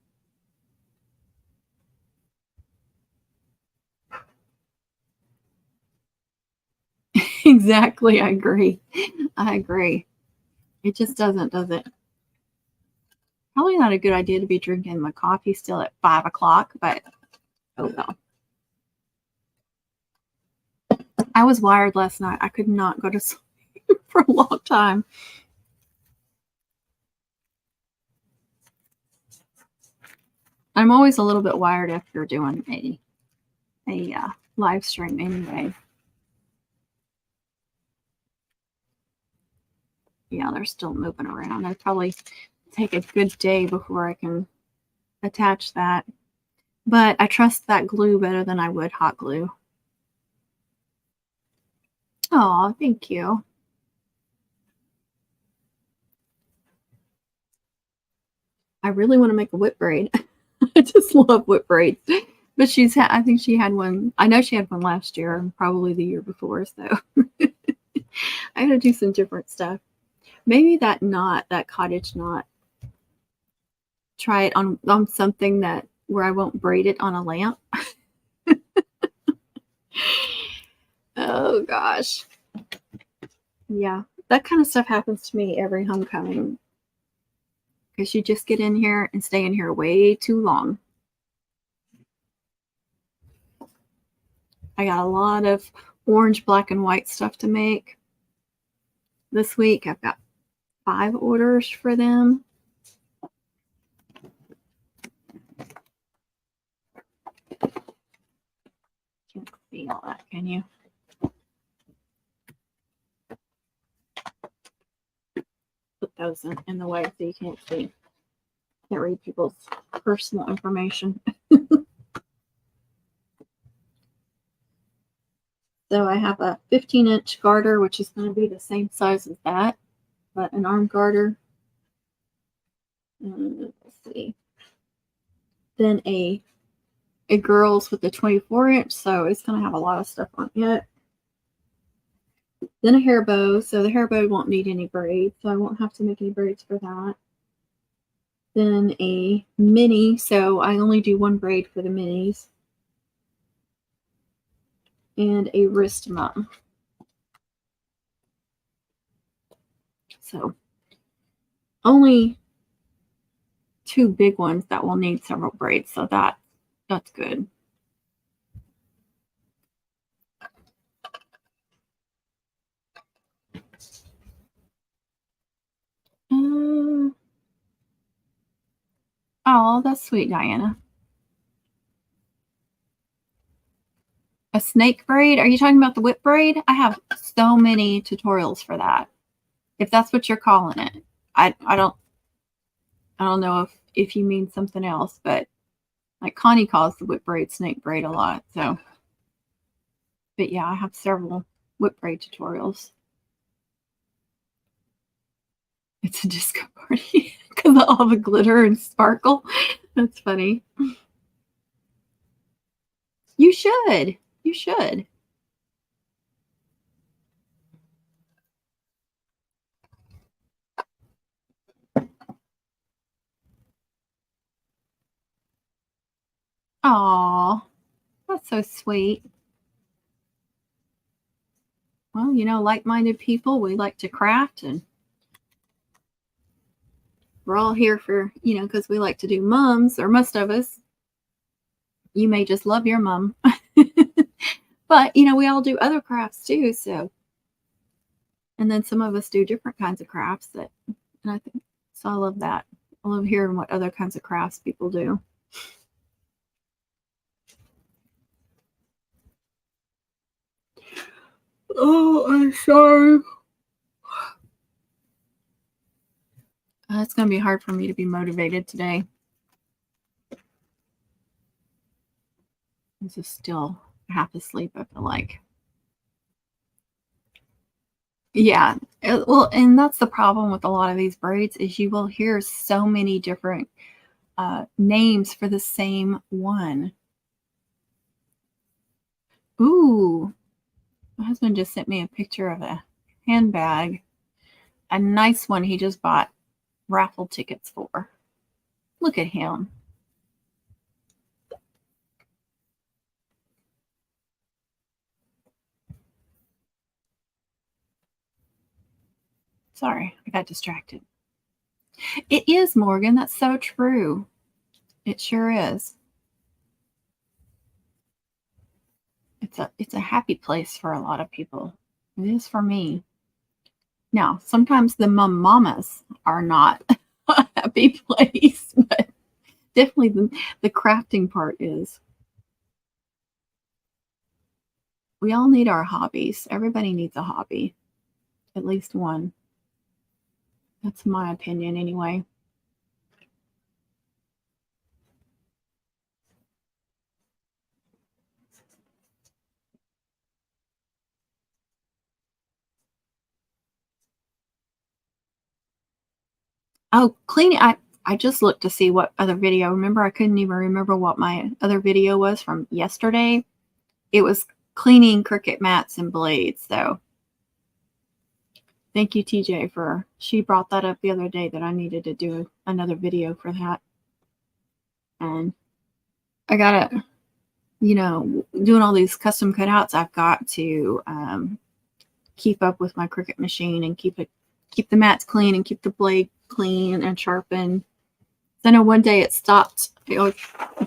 Exactly. I agree. I agree. It just doesn't, does it? Probably not a good idea to be drinking my coffee still at 5 o'clock, but oh well. I was wired last night. I could not go to sleep for a long time. I'm always a little bit wired after doing a live stream anyway. Yeah, they're still moving around. I'd probably take a good day before I can attach that. But I trust that glue better than I would hot glue. Oh, thank you. I really want to make a whip braid. I just love whip braids. But I think she had one. I know she had one last year and probably the year before. So I got to do some different stuff. Maybe that cottage knot. Try it on something where I won't braid it on a lamp. Oh gosh. Yeah, that kind of stuff happens to me every homecoming. Because you just get in here and stay in here way too long. I got a lot of orange, black, and white stuff to make. This week I've got 5 orders for them. Can't see all that, can you? Put those in the way so you can't see. Can't read people's personal information. So I have a 15-inch garter, which is going to be the same size as that, but an arm garter. Let's see. Then a girls with the 24-inch, so it's going to have a lot of stuff on it. Then a hair bow, so the hair bow won't need any braids, so I won't have to make any braids for that. Then a mini, so I only do one braid for the minis. And a wrist mum. So only 2 big ones that will need several braids, so that's good. Oh, that's sweet, Diana. A snake braid? Are you talking about the whip braid? I have so many tutorials for that. If that's what you're calling it. I don't know if you mean something else, but like Connie calls the whip braid snake braid a lot. So, but yeah, I have several whip braid tutorials. It's a disco party because of all the glitter and sparkle. That's funny. You should. You should. Aw, that's so sweet. Well, you know, like-minded people, we like to craft, and we're all here for, you know, because we like to do mums, or most of us. You may just love your mum. But, you know, we all do other crafts too, so. And then some of us do different kinds of crafts and I think, so I love that. I love hearing what other kinds of crafts people do. Oh, I'm sorry. It's going to be hard for me to be motivated today. I'm just still half asleep, I feel like. Yeah. Well, and that's the problem with a lot of these braids is you will hear so many different names for the same one. Ooh. My husband just sent me a picture of a handbag. A nice one he just bought raffle tickets for. Look at him. Sorry, I got distracted. It is, Morgan. That's so true. It sure is. It's a happy place for a lot of people. It is for me. Now, sometimes the mamas are not a happy place, but definitely the crafting part is. We all need our hobbies. Everybody needs a hobby. At least one. That's my opinion anyway. Oh, cleaning. I just looked to see what other video. Remember, I couldn't even remember what my other video was from yesterday. It was cleaning Cricut mats and blades. So thank you, TJ, she brought that up the other day that I needed to do another video for that. And I gotta, you know, doing all these custom cutouts, I've got to keep up with my Cricut machine and keep the mats clean and keep the blade clean and sharpened. I know one day it stopped. I was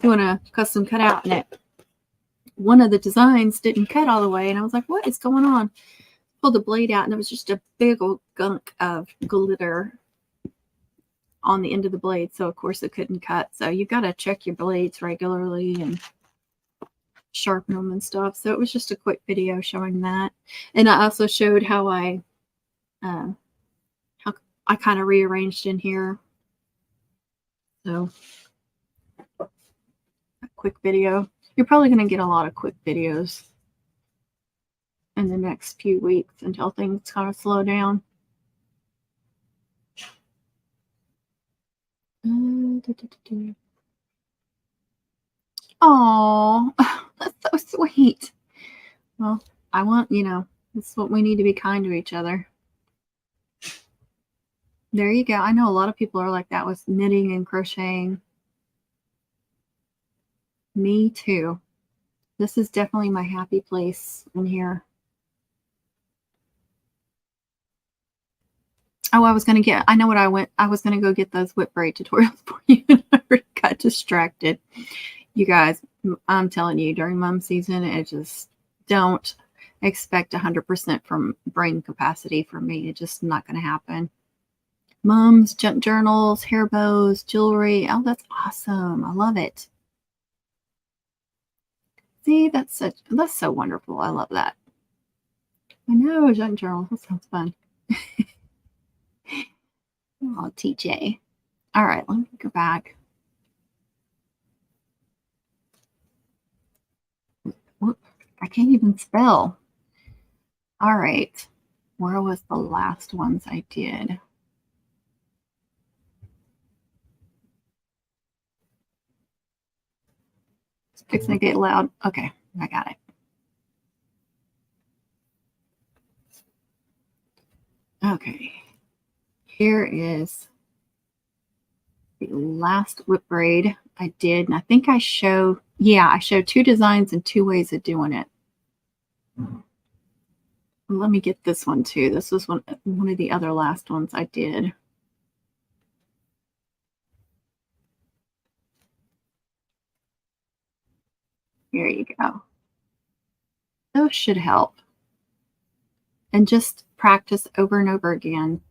doing a custom cutout and one of the designs didn't cut all the way, and I was like, what is going on? Pulled the blade out and it was just a big old gunk of glitter on the end of the blade, so of course it couldn't cut. So you got to check your blades regularly and sharpen them and stuff. So it was just a quick video showing that. And I also showed how I kind of rearranged in here. So a quick video. You're probably going to get a lot of quick videos in the next few weeks until things kind of slow down. Oh, that's so sweet. Well, I want, that's what we need to be kind to each other. There you go. I know a lot of people are like that with knitting and crocheting. Me too. This is definitely my happy place in here. Oh, I was going to get, I know what I was going to go get those whip braid tutorials for you. And I already got distracted. You guys, I'm telling you, during mom season, it just don't expect 100% from brain capacity from me. It's just not going to happen. Mom's junk journals, hair bows, jewelry. Oh, that's awesome. I love it. See, that's so wonderful. I love that. I know, junk journal. That sounds fun. Oh, TJ. All right, let me go back. Whoop, I can't even spell. All right. Where was the last ones I did? It's fixing to get loud. Okay, I got it. Okay. Here is the last whip braid I did. And I think I showed 2 designs and 2 ways of doing it. Let me get this one too. This was one of the other last ones I did. Here you go. Those should help. And just practice over and over again.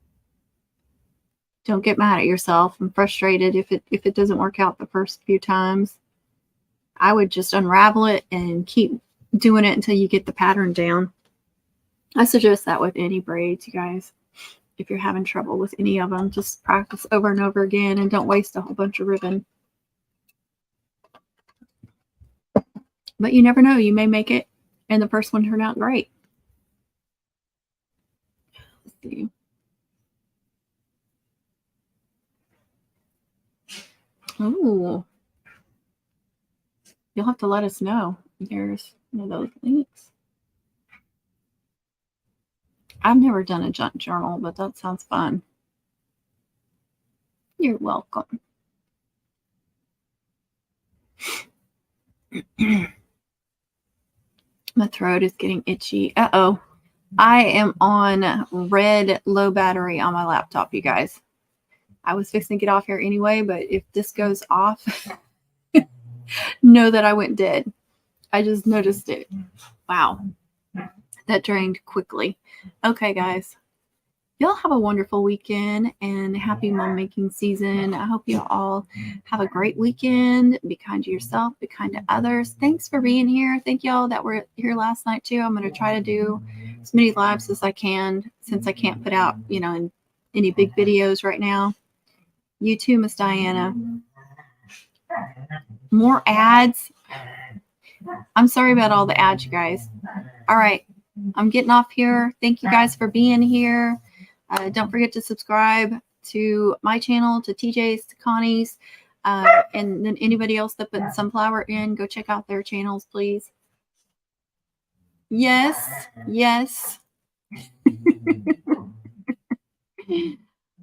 Don't get mad at yourself and frustrated if it doesn't work out the first few times. I would just unravel it and keep doing it until you get the pattern down. I suggest that with any braids, you guys. If you're having trouble with any of them, just practice over and over again and don't waste a whole bunch of ribbon. But you never know. You may make it and the first one turned out great. Let's see. Ooh. You'll have to let us know. There's one of those links. I've never done a junk journal, but that sounds fun. You're welcome. My throat is getting itchy. Uh-oh. I am on red low battery on my laptop, you guys. I was fixing to get off here anyway, but if this goes off, know that I went dead. I just noticed it. Wow. That drained quickly. Okay, guys. Y'all have a wonderful weekend and happy mom making season. I hope you all have a great weekend. Be kind to yourself, be kind to others. Thanks for being here. Thank y'all that were here last night too. I'm going to try to do as many lives as I can since I can't put out, in any big videos right now. You too, Miss Diana. More ads. I'm sorry about all the ads, you guys. All right. I'm getting off here. Thank you guys for being here. Don't forget to subscribe to my channel, to TJ's, to Connie's, and then anybody else that put sunflower in, go check out their channels, please. Yes, yes.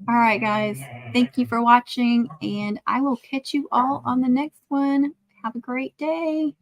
All right, guys. Thank you for watching, and I will catch you all on the next one. Have a great day.